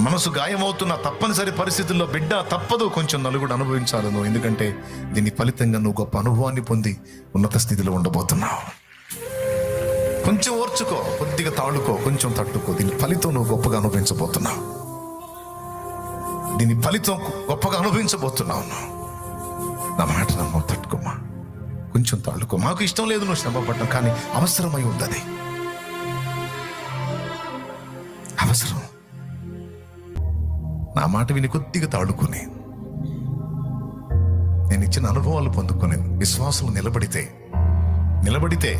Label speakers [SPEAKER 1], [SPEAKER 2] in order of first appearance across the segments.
[SPEAKER 1] మనసు గాయమవుతున్న తప్పనిసరి పరిస్థితుల్లో బిడ్డ తప్పదు, కొంచెం నలుగుడు అనుభవించాలి నువ్వు. ఎందుకంటే దీని ఫలితంగా నువ్వు గొప్ప అనుభవాన్ని పొంది ఉన్నత స్థితిలో ఉండబోతున్నావు. కొంచెం ఓర్చుకో, కొద్దిగా తాళుకో, కొంచెం తట్టుకో. దీని ఫలితం నువ్వు గొప్పగా అనుభవించబోతున్నావు. దీని ఫలితం గొప్పగా అనుభవించబోతున్నావు. నా మాట నమ్మ, తట్టుకోమా, కొంచెం తాళుకో. మాకు ఇష్టం లేదు నువ్వు శ్రమ పడ్డం, కానీ అవసరమై ఉంది. అది అవసరం. నా మాట విని కొద్దిగా తాడుకుని నేను ఇచ్చిన అనుభవాలు పొందుకుని విశ్వాసం నిలబడితే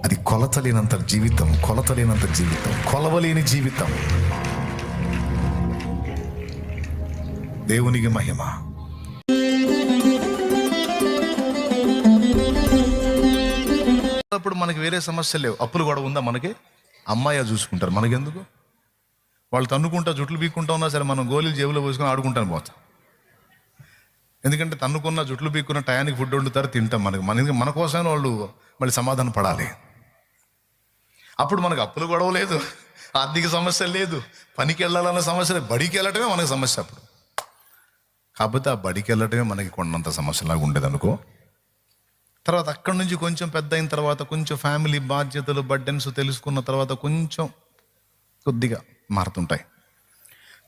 [SPEAKER 1] అది కొలతలేనంత జీవితం, కొలవలేని జీవితం. దేవునికి మహిమ. అప్పుడు మనకి వేరే సమస్య లేవు. అప్పులు కూడా ఉందా మనకి? అమ్మాయి చూసుకుంటారు, మనకెందుకు? వాళ్ళు తన్నుకుంటా జుట్లు పీక్కుంటా ఉన్నా సరే మనం గోళీలు జేబులో పోసుకొని ఆడుకుంటాను పోతాం. ఎందుకంటే తన్నుకున్న జుట్లు పీక్కున్న టయానికి ఫుడ్ వండుతారు, తింటాం. మన కోసమే వాళ్ళు మళ్ళీ సమాధానం పడాలి. అప్పుడు మనకు అప్పులు గొడవ లేదు, ఆర్థిక సమస్య లేదు, పనికి వెళ్ళాలన్న సమస్య లేదు. బడికి వెళ్ళటమే మనకి సమస్య అప్పుడు. కాకపోతే ఆ బడికి వెళ్ళటమే మనకి కొండంత సమస్యలాగా ఉండేది అనుకో. తర్వాత అక్కడి నుంచి కొంచెం పెద్ద అయిన తర్వాత కొంచెం ఫ్యామిలీ బాధ్యతలు, బర్డెన్స్ తెలుసుకున్న తర్వాత కొంచెం కొద్దిగా మారుతుంటాయి.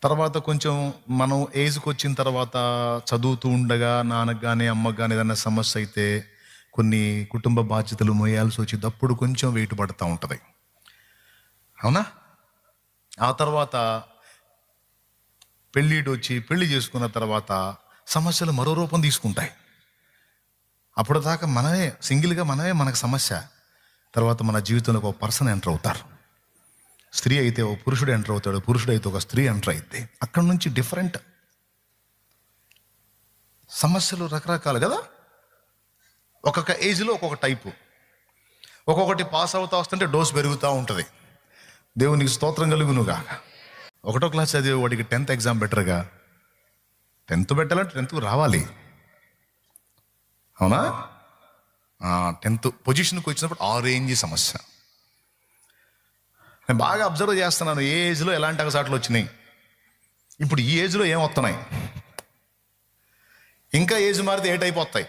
[SPEAKER 1] తర్వాత కొంచెం మనం ఏజ్కి వచ్చిన తర్వాత చదువుతూ ఉండగా నాన్నకు కానీ అమ్మకు కానీ ఏదైనా సమస్య అయితే కొన్ని కుటుంబ బాధ్యతలు మోయాల్సి వచ్చింది. అప్పుడు కొంచెం వెయిట్ పడుతూ ఉంటుంది, అవునా? ఆ తర్వాత పెళ్లి చేసుకున్న తర్వాత సమస్యలు మరో రూపం తీసుకుంటాయి. అప్పుడు దాకా సింగిల్గా మనకు సమస్య. తర్వాత మన జీవితంలో ఒక పర్సన్ ఎంటర్ అవుతారు. స్త్రీ అయితే ఓ పురుషుడు ఎంటర్ అవుతాడు, పురుషుడు అయితే ఒక స్త్రీ ఎంటర్ అయితే అక్కడ నుంచి డిఫరెంట్ సమస్యలు రకరకాలు కదా. ఒక్కొక్క ఏజ్లో ఒక్కొక్క టైపు, ఒక్కొక్కటి పాస్ అవుతా వస్తుంటే డోస్ పెరుగుతూ ఉంటుంది. దేవునికి స్తోత్రం కలుగునుగా. 1వ క్లాస్ చదివే వాడికి 10th ఎగ్జామ్ బెటర్గా. 10th పెట్టాలంటే 10th రావాలి, అవునా? 10th పొజిషన్కి వచ్చినప్పుడు ఆ రేంజ్ సమస్య. నేను బాగా అబ్జర్వ్ చేస్తున్నాను ఏ ఏజ్లో ఎలాంటి అగసాట్లు వచ్చినాయి, ఇప్పుడు ఈ ఏజ్లో ఏం వస్తున్నాయి, ఇంకా ఏజ్ మారితే ఏ టైప్ వస్తాయి.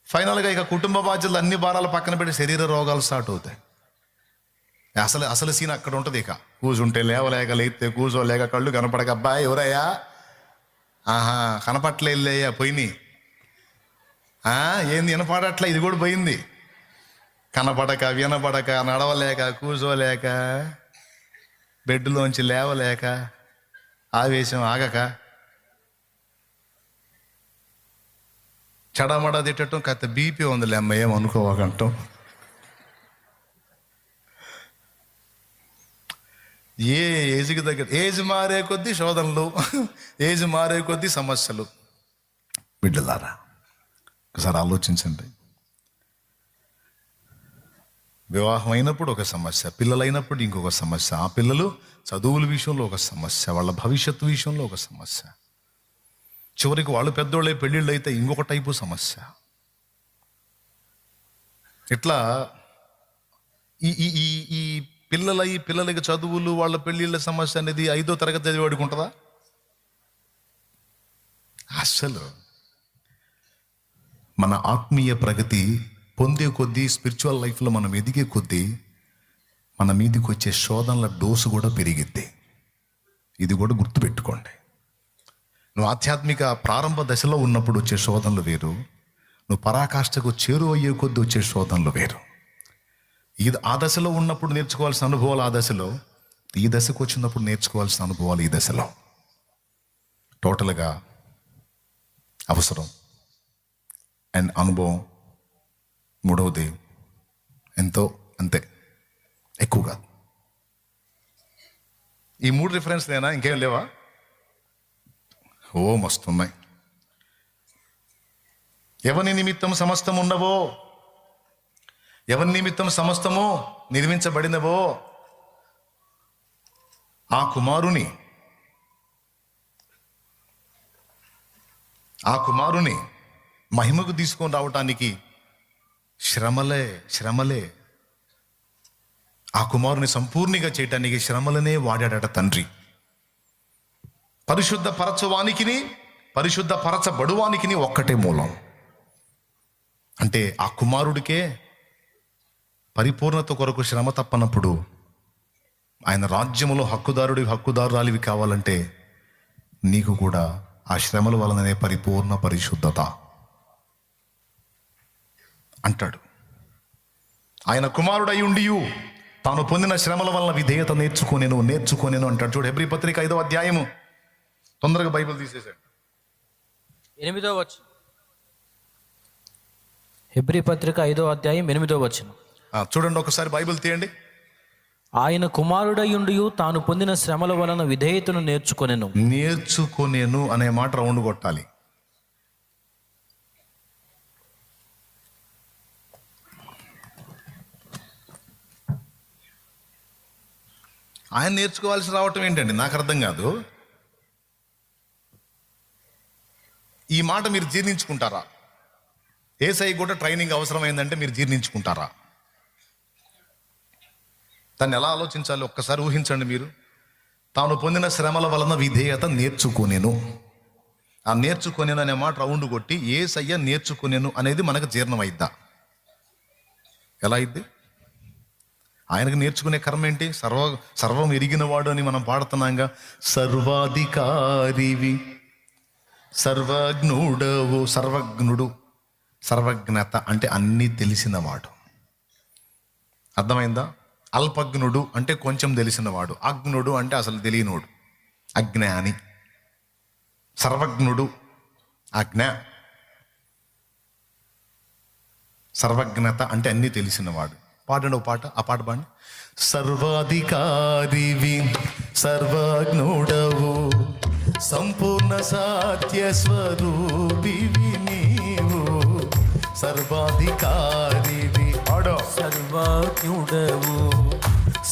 [SPEAKER 1] ఫైనల్గా ఇక కుటుంబ బాధ్యతలు అన్ని భారాలు పక్కన పెట్టి శరీర రోగాలు స్టార్ట్ అవుతాయి. అసలు సీన్ అక్కడ ఉంటుంది. ఇక కూర్చుంటే లేవలేక, లేస్తే కూర్చోలేక, కళ్ళు కనపడక, అబ్బాయి ఎవరయ్యా, కనపట్లేయ్యా, పోయినాయి. ఏంది వినపడట్లే, ఇది కూడా పోయింది. కనపడక, వినపడక, నడవలేక, కూర్చోలేక, బెడ్లోంచి లేవలేక, ఆవేశం ఆగక, చెడమడ తిట్టడం, కాస్త బీపీ ఉందిలే అమ్మ ఏమనుకోవకంటాం. ఏ ఏజ్కి దగ్గర ఏజ్ మారే కొద్దీ శోధనలు, ఏజ్ మారే కొద్దీ సమస్యలు. బిడ్డలారా ఒకసారి ఆలోచించండి. వివాహం అయినప్పుడు ఒక సమస్య, పిల్లలైనప్పుడు ఇంకొక సమస్య, ఆ పిల్లలు చదువుల విషయంలో ఒక సమస్య, వాళ్ళ భవిష్యత్తు విషయంలో ఒక సమస్య, చివరికి వాళ్ళు పెద్దోళ్ళే పెళ్ళిళ్ళు అయితే ఇంకొక టైపు సమస్య. ఇట్లా ఈ పిల్లలకి చదువులు, వాళ్ళ పెళ్ళిళ్ళ సమస్య అనేది 5వ తరగతి చదివాడికి ఉంటుందా? అసలు మన ఆత్మీయ ప్రగతి పొందే కొద్దీ, స్పిరిచువల్ లైఫ్లో మనం ఎదిగే కొద్దీ మన మీదికి వచ్చే శోధనల డోసు కూడా పెరిగిద్ది. ఇది కూడా గుర్తుపెట్టుకోండి. నువ్వు ఆధ్యాత్మిక ప్రారంభ దశలో ఉన్నప్పుడు వచ్చే శోధనలు వేరు, నువ్వు పరాకాష్ఠకు చేరువయ్యే కొద్దీ వచ్చే శోధనలు వేరు. ఆ దశలో ఉన్నప్పుడు నేర్చుకోవాల్సిన అనుభవాలు ఆ దశలో, ఈ దశకు వచ్చినప్పుడు నేర్చుకోవాల్సిన అనుభవాలు ఈ దశలో. టోటల్గా అవసరం అండ్ అనుభవం. 3వది ఎంతో, అంతే, ఎక్కువ కాదు. ఈ 3 రిఫరెన్స్ లేనా? ఇంకేం లేవా? మస్తున్నాయి. ఎవని నిమిత్తం సమస్తం ఉన్నవో, ఎవరి నిమిత్తం సమస్తము నిర్మించబడినవో ఆ కుమారుని మహిమకు తీసుకొని రావటానికి శ్రమలే ఆ కుమారుని సంపూర్ణంగా చేయటానికి శ్రమలనే వాడాడట తండ్రి. పరిశుద్ధపరచబడువానికి ఒక్కటే మూలం. అంటే ఆ కుమారుడికే పరిపూర్ణత కొరకు శ్రమ తప్పనప్పుడు ఆయన రాజ్యములో హక్కుదారురాలివి కావాలంటే నీకు కూడా ఆ శ్రమల వలననే పరిపూర్ణ పరిశుద్ధత అంటాడు. ఆయన కుమారుడై ఉండి తాను పొందిన శ్రమల వలన విధేయత నేర్చుకోనేను అంటాడు. చూడు, హెబ్రీ పత్రిక 5వ అధ్యాయము. తొందరగా బైబిల్ తీసేసాడు.
[SPEAKER 2] 8వ వచనం. హెబ్రీ పత్రిక 5వ అధ్యాయం 8వ వచనం.
[SPEAKER 1] చూడండి, ఒకసారి బైబిల్ తీయండి.
[SPEAKER 2] ఆయన కుమారుడయుండి తాను పొందిన శ్రమల వలన విధేయతను నేర్చుకొనేను
[SPEAKER 1] అనే మాట రౌండ్ కొట్టాలి. ఆయన నేర్చుకోవాల్సి రావటం ఏంటండి? నాకు అర్థం కాదు. ఈ మాట మీరు జీర్ణించుకుంటారా? యేసయ్య కూడా ట్రైనింగ్ అవసరమైందంటే మీరు జీర్ణించుకుంటారా? దాన్ని ఎలా ఆలోచించాలి ఒక్కసారి ఊహించండి. మీరు తాను పొందిన శ్రమల వలన విధేయత నేర్చుకొనేను. ఆ నేర్చుకొనేను అనే మాట రౌండ్ కొట్టి యేసయ్య నేర్చుకొనేను అనేది మనకు జీర్ణమైద్దా? ఎలా అయింది? ఆయనకు నేర్చుకునే కర్మ ఏంటి? సర్వం ఎరిగినవాడు అని మనం పాడుతున్నాంగా. సర్వాధికారివి, సర్వజ్ఞుడవు. సర్వజ్ఞత అంటే అన్నీ తెలిసినవాడు. అర్థమైందా? అల్పజ్ఞుడు అంటే కొంచెం తెలిసినవాడు. అజ్ఞుడు అంటే అసలు తెలియనోడు, అజ్ఞాని. సర్వజ్ఞుడు సర్వజ్ఞత అంటే అన్నీ తెలిసినవాడు. పాడండి ఒక పాట, ఆ పాట పాడండి. సర్వాధికారివి, సర్వజ్ఞుడవు, సంపూర్ణ సత్య స్వరూపివి నీవు. సర్వాధికారివి,
[SPEAKER 2] సర్వజ్ఞుడవు,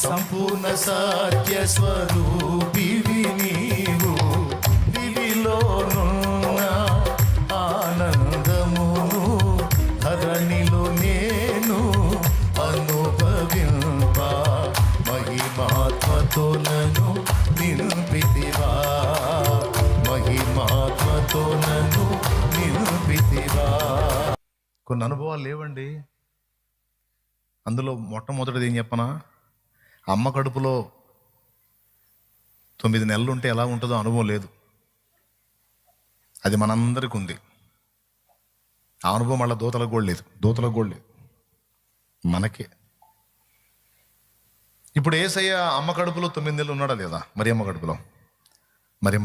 [SPEAKER 1] సంపూర్ణ సత్య స్వరూపివి నీవు. దివిలోనున్న ఆనందమును ధరణిలో నేను అనుభవింప మహిమాత్మతో నన్ను నిలుపితివా. మహిమాత్మతో నన్ను నిలుపితివా. కొన్ని అనుభవాలు లేవండి. అందులో మొట్టమొదటిది ఏం చెప్పనా? అమ్మ కడుపులో 9 నెలలు ఉంటే ఎలా ఉంటుందో అనుభవం లేదు. అది మనందరికీ ఉంది. ఆ అనుభవం మళ్ళీ దూతలకు కూడా లేదు, మనకే. ఇప్పుడు యేసయ్య అమ్మ కడుపులో 9 నెలలు ఉన్నాడా లేదా? మరియమ్మ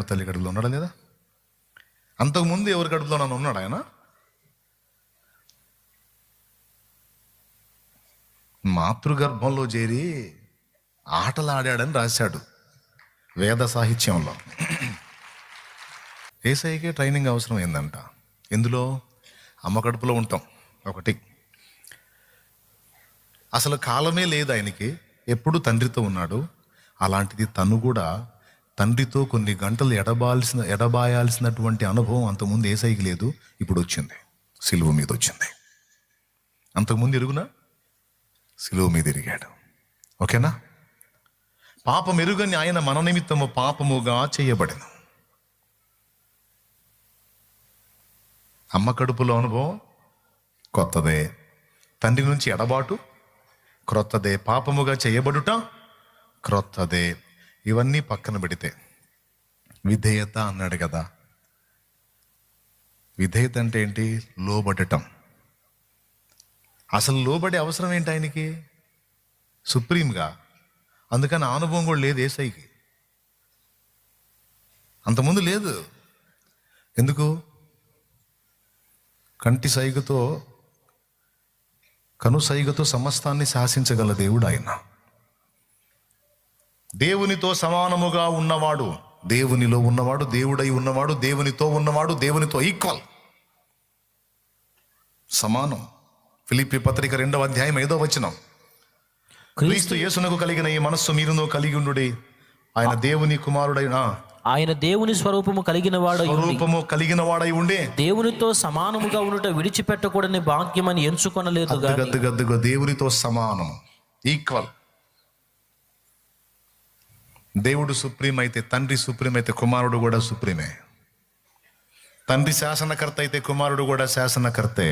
[SPEAKER 1] తల్లి కడుపులో ఉన్నాడా లేదా? అంతకుముందు ఎవరి కడుపులో నన్ను ఉన్నాడు ఆయన? మాతృగర్భంలో చేరి ఆటలాడాడని రాశాడు వేద సాహిత్యంలో. యేసయ్యకే ట్రైనింగ్ అవసరం ఏందంట. ఎందులో? అమ్మ కడుపులో ఉంటాం. ఒకటి, అసలు కాలమే లేదు ఆయనకి, ఎప్పుడు తండ్రితో ఉన్నాడు. అలాంటిది తను కూడా తండ్రితో కొన్ని గంటలు ఎడబాయాల్సినటువంటి అనుభవం అంతకుముందు యేసయ్యకి లేదు. ఇప్పుడు వచ్చింది, సిలువ మీద వచ్చింది. అంతకుముందు ఎరుగునా? సిలువ మీద ఎరిగాడు. ఓకేనా? పాపం ఎరుగని ఆయన మన నిమిత్తము పాపముగా చేయబడెను. అమ్మ కడుపులో అనుభవం కొత్తదే, తండ్రి నుంచి ఎడబాటు క్రొత్తదే, పాపముగా చేయబడుట క్రొత్తదే. ఇవన్నీ పక్కన పెడితే విధేయత అన్నాడు కదా. విధేయత అంటే ఏంటి? లోబడటం. అసలు లోబడే అవసరం ఏంటి ఆయనకి? సుప్రీంగా. అందుకని అనుభవం కూడా లేదు యేసయ్యకి. అంతకుముందు లేదు. ఎందుకు? కంటి సైగతో కను సైగతో సమస్తాన్ని శాసించగల దేవుడు ఆయన. దేవునితో సమానముగా ఉన్నవాడు, దేవునిలో ఉన్నవాడు, దేవుడై ఉన్నవాడు, దేవునితో ఉన్నవాడు, దేవునితో ఈక్వల్, సమానం. ఫిలిప్పీ పత్రిక 2వ అధ్యాయం 5వ వచనం. క్రీస్తు యేసునకు కలిగిన ఈ మనస్సు మీరును కలిగి ఉండుడి. ఆయన దేవుని కుమారుడైన,
[SPEAKER 2] ఆయన దేవుని స్వరూపము కలిగిన వాడై ఉండి దేవునితో సమానముగా ఉండుట విడిచిపెట్టకూడని భాగ్యమని ఎంచుకొనలేదు.
[SPEAKER 1] గద్దుగా దేవునితో సమానం, ఈక్వల్. దేవుడు సుప్రీం అయితే, తండ్రి సుప్రీం అయితే, కుమారుడు కూడా సుప్రీమే. తండ్రి శాసనకర్త అయితే కుమారుడు కూడా శాసనకర్తే.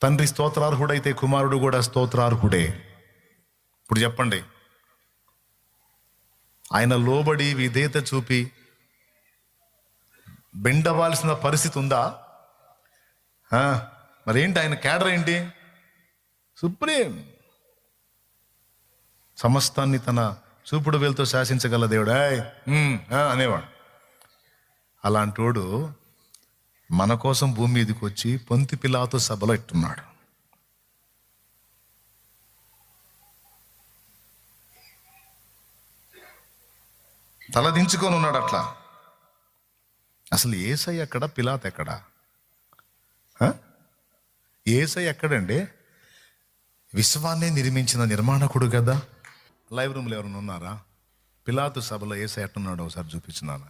[SPEAKER 1] తండ్రి స్తోత్రార్హుడైతే కుమారుడు కూడా స్తోత్రార్హుడే. ఇప్పుడు చెప్పండి, ఆయన లోబడి విధేయత చూపి బెండవాల్సిన పరిస్థితి ఉందా? మరేంటి ఆయన క్యాడర్ ఏంటి? సుప్రీం. సమస్తాన్ని తన చూపుడు వేలుతో శాసించగల దేవుడు అనేవాడు. అలాంటోడు మన కోసం భూమి మీదకి వచ్చి పొంతి పిలాతు సభలో ఎట్టున్నాడు. తలదించుకొని ఉన్నాడు అట్లా. అసలు యేసయ్య ఎక్కడ, పిలాతు ఎక్కడ? యేసయ్య ఎక్కడండి? విశ్వాన్ని నిర్మించిన నిర్మాణకుడు కదా. లైవ్ రూమ్లో ఎవరైనా ఉన్నారా? పిలాతు సభలో యేసయ్య ఎట్టున్నాడు ఒకసారి చూపించినానా?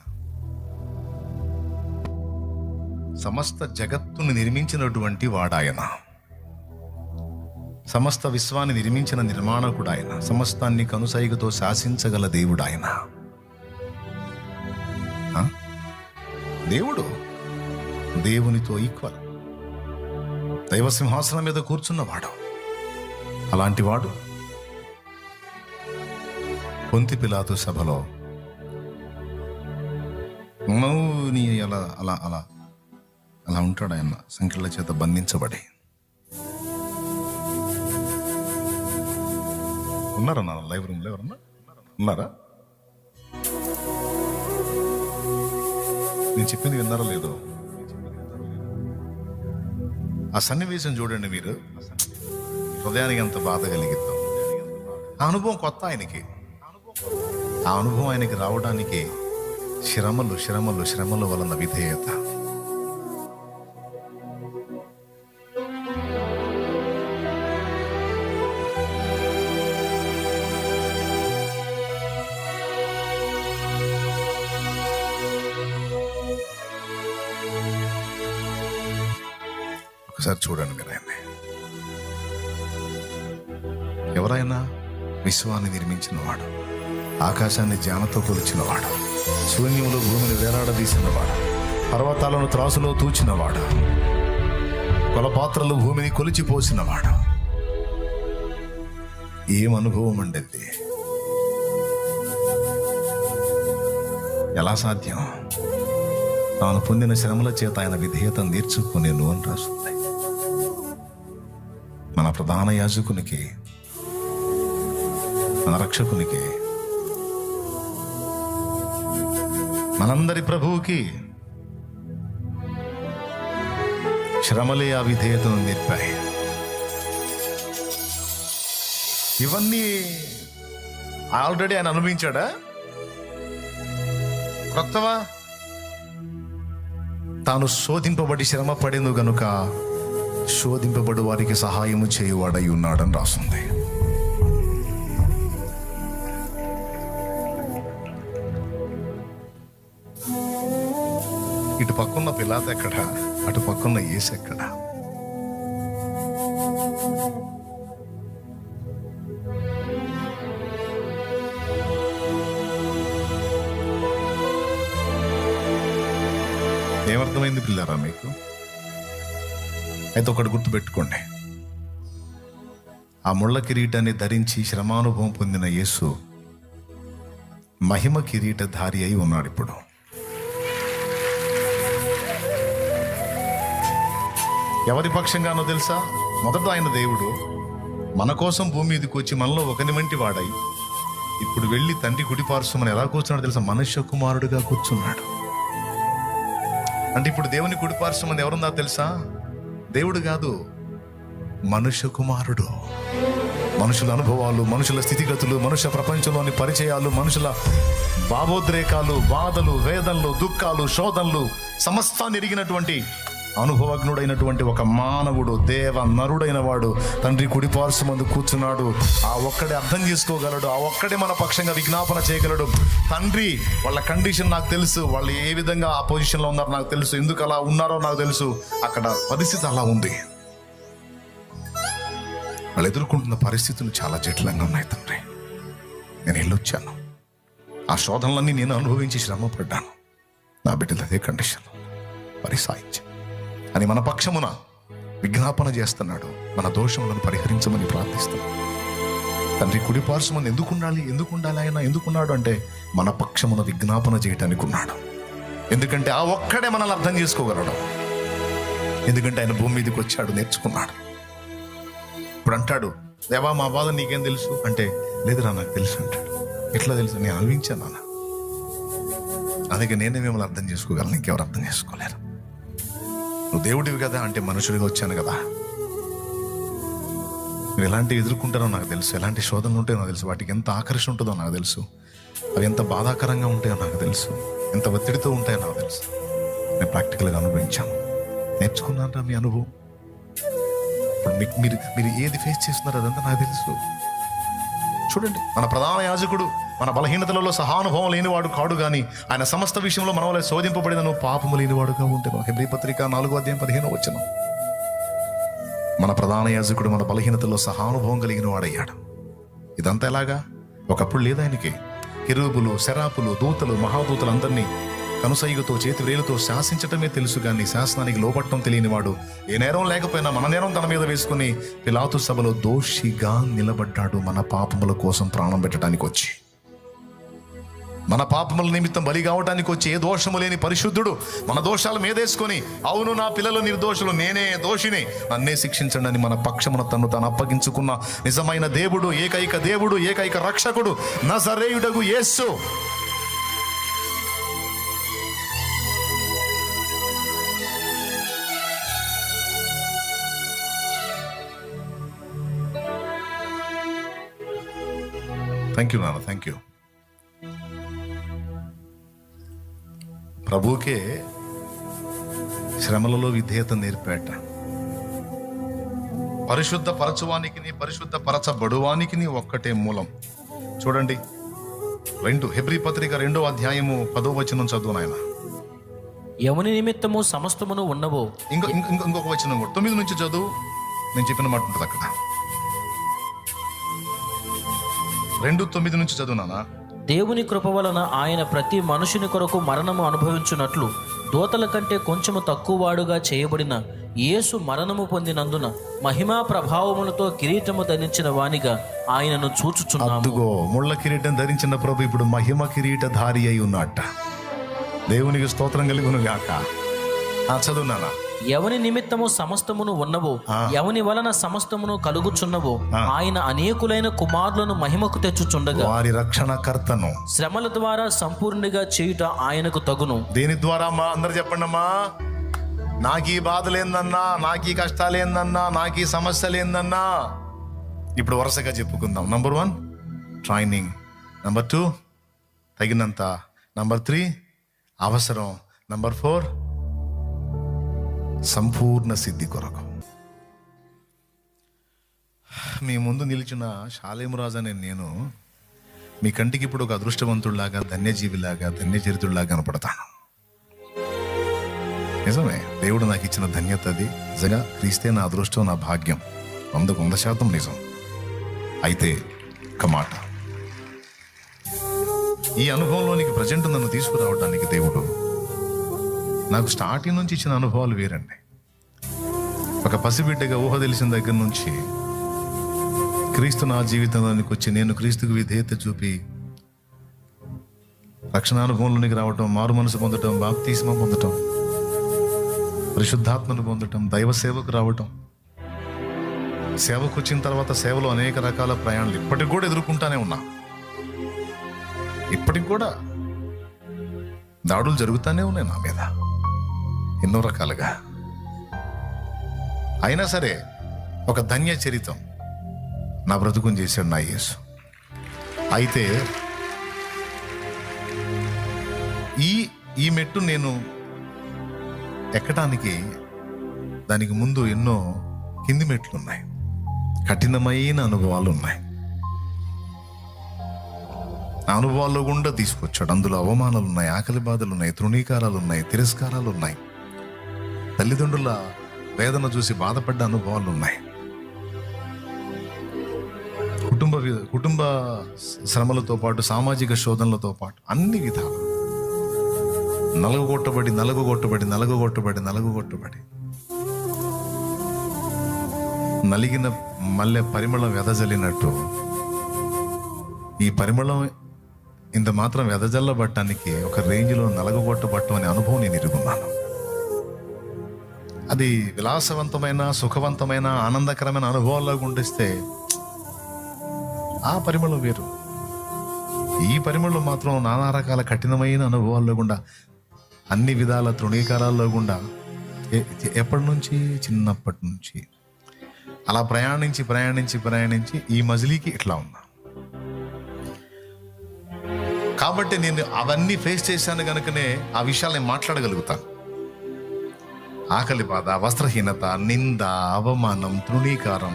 [SPEAKER 1] సమస్త జగత్తును నిర్మించినటువంటి వాడాయన, సమస్త విశ్వాన్ని నిర్మించిన నిర్మాణకుడు ఆయన, సమస్తాన్ని కనుసైగతో శాసించగల దేవుడు ఆయన. దేవుడు దేవునితో ఈక్వల్, దైవ సింహాసనం మీద కూర్చున్నవాడు. అలాంటి వాడు పొంతి పిలాతు సభలో మౌని అలా అలా అలా అలా ఉంటాడు. ఆయన సంఖ్యల చేత బంధించబడి ఉన్నారన్నా లైవ్ రూమ్లో ఎవరన్నా ఉన్నారా? నేను చెప్పింది విన్నారా లేదో? ఆ సన్నివేశం చూడండి మీరు, హృదయానికి ఎంత బాధ కలిగిద్దాం. ఆ అనుభవం కొత్త ఆయనకి. ఆ అనుభవం ఆయనకి రావడానికి శ్రమలు శ్రమలు శ్రమల వలన విధేయత. ఒకసారి చూడండి మీరు ఆయన్ని. ఎవరైనా విశ్వాన్ని నిర్మించినవాడు, ఆకాశాన్ని జ్ఞానంతో కొలిచినవాడు, శూన్యములో భూమిని వేలాడదీసినవాడు, పర్వతాలను త్రాసులో తూచినవాడు, కొలపాత్రలు భూమిని కొలిచిపోసినవాడు. ఏం అనుభవం అండి అది! ఎలా సాధ్యం? తాను పొందిన శ్రమల చేత ఆయన విధేయత నేర్చుకునేను అని రాస్తుంది. మన ప్రధాన యాజకునికి, మన రక్షకునికి, మనందరి ప్రభువుకి శ్రమలే ఆ విధేయతను నేర్పాయి. ఇవన్నీ ఆల్రెడీ ఆయన అనుభవించాడా? కొత్తవా? తాను శోధింపబడి శ్రమ పడేను గనుక శోధింపబడు వారికి సహాయము చేయువాడై ఉన్నాడని రాస్తుంది. ఇటు పక్కన్న పిలాతు ఎక్కడ, అటు పక్కన్న యేసు ఎక్కడ? ఏమర్థమైంది పిల్లారా మీకు? అయితే ఒకటి గుర్తుపెట్టుకోండి, ఆ ముళ్ళ కిరీటాన్ని ధరించి శ్రమానుభవం పొందిన యేసు మహిమ కిరీటధారి అయి ఉన్నాడు. ఇప్పుడు ఎవరి పక్షంగానో తెలుసా? మొదట ఆయన దేవుడు మన కోసం భూమి మీదకి వచ్చి మనలో ఒకని వంటి వాడై ఇప్పుడు వెళ్ళి తండ్రి కుడిపార్శ్వమని ఎలా కూర్చున్నాడు తెలుసా? మనుష్య కుమారుడిగా కూర్చున్నాడు. అంటే ఇప్పుడు దేవుని కుడిపార్శ్వమని ఎవరున్నా తెలుసా? దేవుడు కాదు, మనుష్య కుమారుడు. మనుషుల అనుభవాలు, మనుషుల స్థితిగతులు, మనుష్య ప్రపంచంలోని పరిచయాలు, మనుషుల భావోద్రేకాలు, బాధలు, వేదనలు, దుఃఖాలు, శోధనలు సమస్తాన్ని ఎరిగినటువంటి అనుభవజ్ఞుడైనటువంటి ఒక మానవుడు, దేవ నరుడైన వాడు తండ్రి కుడిపార్శ్వమందు కూర్చున్నాడు. ఆ ఒక్కడే అర్థం చేసుకోగలడు, ఆ ఒక్కడే మన పక్షంగా విజ్ఞాపన చేయగలడు. తండ్రి వాళ్ళ కండిషన్ నాకు తెలుసు, వాళ్ళు ఏ విధంగా ఆ పొజిషన్లో ఉన్నారో నాకు తెలుసు, ఎందుకు అలా ఉన్నారో నాకు తెలుసు. అక్కడ పరిస్థితి అలా ఉంది. వాళ్ళు ఎదుర్కొంటున్న పరిస్థితులు చాలా జటిలంగా ఉన్నాయి. తండ్రి నేను వెళ్ళొచ్చాను, ఆ శోధనలన్నీ నేను అనుభవించి శ్రమపడ్డాను, నా బిడ్డలు అదే కండిషన్, మరి సాయించి అని మన పక్షమున విజ్ఞాపన చేస్తున్నాడు. మన దోషములను పరిహరించమని ప్రార్థిస్తున్నాడు. తండ్రి కుడిపార్శ్వమని ఎందుకుండాలి ఆయన ఎందుకున్నాడు అంటే మన పక్షమున విజ్ఞాపన చేయటానికి ఉన్నాడు. ఎందుకంటే ఆ ఒక్కడే మనల్ని అర్థం చేసుకోగలడు. ఎందుకంటే ఆయన భూమి మీదకి వచ్చాడు, నేర్చుకున్నాడు. ఇప్పుడు అంటాడు, దేవా మా బాధ నీకేం తెలుసు అంటే, లేదురా నాకు తెలుసు అంటాడు. ఎట్లా తెలుసు? నేను అనుభవించాను నాన్న, అందుకే నేనే మిమ్మల్ని అర్థం చేసుకోగలను, ఇంకెవరు అర్థం చేసుకోలేరు. నువ్వు దేవుడివి కదా అంటే, మనుషుడిగా వచ్చాను కదా. మీరు ఎలాంటివి ఎదుర్కొంటారో నాకు తెలుసు, ఎలాంటి శోధనలు ఉంటాయో నాకు తెలుసు, వాటికి ఎంత ఆకర్షణ ఉంటుందో నాకు తెలుసు, అవి ఎంత బాధాకరంగా ఉంటాయో నాకు తెలుసు, ఎంత ఒత్తిడితో ఉంటాయో నాకు తెలుసు. నేను ప్రాక్టికల్గా అనుభవించాను, నేర్చుకున్నారా మీ అనుభవం. ఇప్పుడు మీరు ఏది ఫేస్ చేస్తున్నారో అదంతా నాకు తెలుసు. చూడండి, మన ప్రధాన యాజకుడు మన బలహీనతలలో సహానుభవం లేనివాడు కాడు, కానీ ఆయన సమస్త విషయంలో మన వల్ల శోధింపబడిన నువ్వు పాపము లేనివాడుగా ఉంటే. హెబ్రీ పత్రిక 4:15 మన ప్రధాన యాజకుడు మన బలహీనతలో సహానుభవం కలిగిన వాడయ్యాడు. ఇదంతా ఎలాగా? ఒకప్పుడు లేదు ఆయనకి. కెరూబులు, శరాపులు, దూతలు, మహాదూతలు అందరినీ కనుసైగుతో చేతి వేలుతో శాసించటమే తెలుసు, కానీ శాసనానికి లోపట్టం తెలియనివాడు ఏ నేరం లేకపోయినా మన నేరం తన మీద వేసుకుని పిలాతు సభలో దోషిగా నిలబడ్డాడు. మన పాపముల కోసం ప్రాణం పెట్టడానికి వచ్చి, మన పాపముల నిమిత్తం బలి కావటానికి వచ్చి, ఏ దోషము లేని పరిశుద్ధుడు మన దోషాలు మీదేసుకొని, అవును నా పిల్లలు నిర్దోషులు, నేనే దోషిని, నన్నే శిక్షించండి అని మన పక్షమున తను అప్పగించుకున్న నిజమైన దేవుడు, ఏకైక రక్షకుడు నజరేయుడగు యేసు. థ్యాంక్ యూ నాన్న, థ్యాంక్ యూ. ప్రభుకే శ్రమలలో విధేయత నేర్పేట. పరిశుద్ధ పరచువానికి పరిశుద్ధ పరచబడువానికి ఒక్కటే మూలం. చూడండి, హెబ్రీ పత్రిక 2:10 చదువు నాయన.
[SPEAKER 2] ఎవని నిమిత్తము సమస్తమును ఉన్నవో.
[SPEAKER 1] ఇంకొక వచనం 9 నుంచి చదువు. నేను చెప్పిన మాట ఉంటుంది అక్కడ. 2:9 నుంచి చదువు నాన్న.
[SPEAKER 2] దేవుని కృప వలన ఆయన ప్రతి మనుషుని కొరకు మరణము అనుభవించున్నట్లు దూతల కంటే కొంచెము తక్కువ వాడుగా చేయబడిన యేసు మరణము పొందినందున మహిమా ప్రభావములతో కిరీటము ధరించిన వానిగా ఆయనను చూచుచున్నాము.
[SPEAKER 1] అదుగో ముళ్ళ కిరీటం ధరించిన ప్రభు ఇప్పుడు మహిమ కిరీటధారి అయి ఉన్నట్ట. దేవునికి స్తోత్రం కలుగును గాక. చదువు నాన్న.
[SPEAKER 2] ఎవని నిమిత్తము సమస్తమును ఉన్నవో, ఎవని వలన సమస్తమును కలుగుచున్నవో, ఆయన అనేకులైన కుమారులను మహిమకు తెచ్చుచుండగా
[SPEAKER 1] వారి రక్షణకర్తను
[SPEAKER 2] శ్రమల ద్వారా సంపూర్ణిగా చేయుట ఆయనకు తగును.
[SPEAKER 1] దేని ద్వారా అమ్మా? అందరు చెప్పండి అమ్మా. నాకు ఈ బాధలేందన్నా, నాకు ఈ కష్టాలేందన్నా, నాకు ఈ సమస్యలేందన్నా. ఇప్పుడు వరుసగా చెప్పుకుందాం. నంబర్ 1 ట్రైనింగ్, నంబర్ 2 తగినంత, నంబర్ 3 అవసరం, నంబర్ 4 సంపూర్ణ సిద్ధి కొరకు. మీ ముందు నిలిచిన షాలేమురాజు అనే నేను మీ కంటికి ఇప్పుడు ఒక అదృష్టవంతుడిలాగా, ధన్యజీవిలాగా, ధన్యచరితుడిలాగా కనపడతాను. నిజమే, దేవుడు నాకు ఇచ్చిన ధన్యత అది. నిజంగా క్రీస్తే నా అదృష్టం, నా భాగ్యం. 100% నిజం. అయితే ఒక మాట, ఈ అనుభవంలోనికి ప్రజెంట్ నన్ను తీసుకురావడానికి దేవుడు నాకు స్టార్టింగ్ నుంచి ఇచ్చిన అనుభవాలు వేరండి. ఒక పసిబిడ్డగా ఊహ తెలిసిన దగ్గర నుంచి క్రీస్తు నా జీవితంలోనికి వచ్చి నేను క్రీస్తుకు విధేయత చూపి రక్షణ అనుభవంలోనికి రావటం, మారు మనసు పొందటం, బాప్తిస్మం పొందటం, పరిశుద్ధాత్మను పొందటం, దైవ సేవకు రావటం, సేవకు వచ్చిన తర్వాత సేవలో అనేక రకాల ప్రయాణాలు ఇప్పటికి కూడా ఎదుర్కొంటానే ఉన్నా. ఇప్పటికి కూడా దాడులు జరుగుతూనే ఉన్నాయి నా మీద ఎన్నో రకాలుగా. అయినా సరే ఒక ధన్య చరితం నా బ్రతుకుని చేశాడు నా యేసు. అయితే ఈ మెట్టు నేను ఎక్కడానికి దానికి ముందు ఎన్నో కింది మెట్లు ఉన్నాయి, కఠినమైన అనుభవాలు ఉన్నాయి. ఆ అనుభవాల్లో గుండా తీసుకొచ్చాడు. అందులో అవమానాలు ఉన్నాయి, ఆకలి బాధలు ఉన్నాయి, తృణీకారాలు ఉన్నాయి, తిరస్కారాలు ఉన్నాయి, తల్లిదండ్రుల వేదన చూసి బాధపడ్డ అనుభవాలు ఉన్నాయి, కుటుంబ శ్రమలతో పాటు సామాజిక శోధనలతో పాటు అన్ని విధాలు నలుగుగొట్టబడి నలిగిన మల్లె పరిమళం వెదజల్లినట్టు ఈ పరిమళం ఇంత మాత్రం వెదజల్లబట్టడానికి ఒక రేంజ్లో నలగగొట్టబట్టం అనే అనుభవం నేను ఎరుగున్నాను. అది విలాసవంతమైన, సుఖవంతమైన, ఆనందకరమైన అనుభవాల్లో గుండిస్తే ఆ పరిమళం వేరు. ఈ పరిమళం మాత్రం నానా రకాల కఠినమైన అనుభవాల్లో గుండా, అన్ని విధాల తృణీకారాల్లో గుండా ఎప్పటి నుంచి, చిన్నప్పటి నుంచి అలా ప్రయాణించి ఈ మజిలీకి ఇట్లా ఉన్నా. కాబట్టి నేను అవన్నీ ఫేస్ చేశాను కనుకనే ఆ విషయాలు నేను మాట్లాడగలుగుతాను. ఆకలి బాధ, వస్త్రహీనత, నింద, అవమానం, తృణీకారం,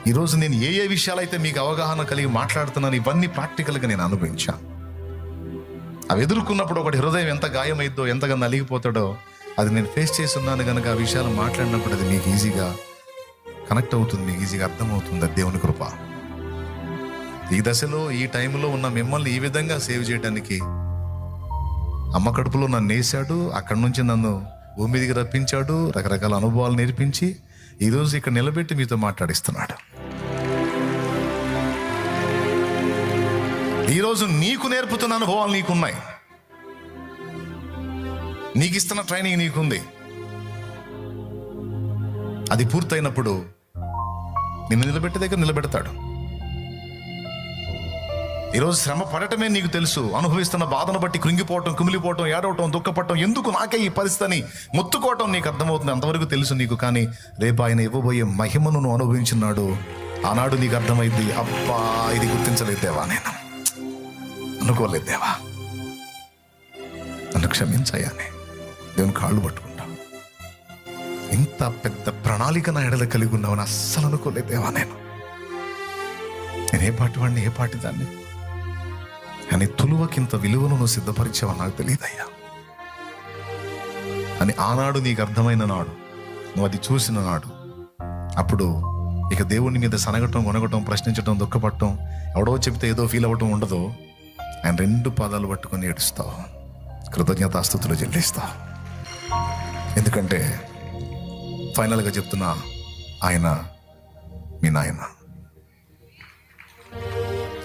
[SPEAKER 1] ఈరోజు నేను ఏ విషయాలైతే మీకు అవగాహన కలిగి మాట్లాడుతున్నాను ఇవన్నీ ప్రాక్టికల్గా నేను అనుభవించాను. అవి ఎదుర్కొన్నప్పుడు ఒకటి హృదయం ఎంత గాయమైద్దో, ఎంతగా నలిగిపోతాడో అది నేను ఫేస్ చేస్తున్నాను కనుక ఆ విషయాలు మాట్లాడినప్పుడు అది మీకు ఈజీగా కనెక్ట్ అవుతుంది, మీకు ఈజీగా అర్థమవుతుంది. అది దేవుని కృప. ఈ దశలో, ఈ టైంలో ఉన్న మిమ్మల్ని ఈ విధంగా సేవ్ చేయడానికి అమ్మ కడుపులో నన్ను వేశాడు, అక్కడి నుంచి నన్ను భూమి మీదికి రప్పించాడు, రకరకాల అనుభవాలు నేర్పించి ఈరోజు ఇక్కడ నిలబెట్టి మీతో మాట్లాడిస్తున్నాడు. ఈరోజు నీకు నేర్పుతున్న అనుభవాలు నీకున్నాయి, నీకు ఇస్తున్న ట్రైనింగ్ నీకుంది. అది పూర్తయినప్పుడు నిన్ను నిలబెట్టే దగ్గర నిలబెడతాడు. ఈరోజు శ్రమ పడటమే నీకు తెలుసు, అనుభవిస్తున్న బాధను బట్టి కృంగిపోవటం, కుమిలిపోవటం, ఏడవటం, దుఃఖపడటం, ఎందుకు నాకే ఈ పరిస్థితిని మొత్తుకోవటం నీకు అర్థమవుతుంది, అంతవరకు తెలుసు నీకు. కానీ రేపు ఆయన ఇవ్వబోయే మహిమను నువ్వు అనుభవించినాడు, ఆనాడు నీకు అర్థమైంది, అబ్బా ఇది గుర్తించలేదు దేవా, నేను అనుకోలేదు దేవా, నన్ను క్షమించాయని దేవుని కాళ్ళు పట్టుకుంటాం. ఇంత పెద్ద ప్రణాళిక నా ఎడల కలిగి ఉన్నావని అస్సలు అనుకోలేదు దేవా, నేను ఏ పాటి వాడిని, ఏ పాటి దాన్ని, కానీ తులువకింత విలువను నువ్వు సిద్ధపరిచావా నాకు తెలియదయ్యా అని ఆనాడు నీకు అర్థమైన నాడు, నువ్వు అది చూసిన నాడు, అప్పుడు ఇక దేవుని మీద సనగటం, కొనగటం, ప్రశ్నించటం, దుఃఖపడటం, ఎవడో చెప్తే ఏదో ఫీల్ అవ్వటం ఉండదు. ఆయన 2 పాదాలు పట్టుకొని ఏడుస్తావు, కృతజ్ఞతాస్తుతులు చెల్లిస్తావు. ఎందుకంటే ఫైనల్గా చెప్తున్నా, ఆయన మీ నాయన,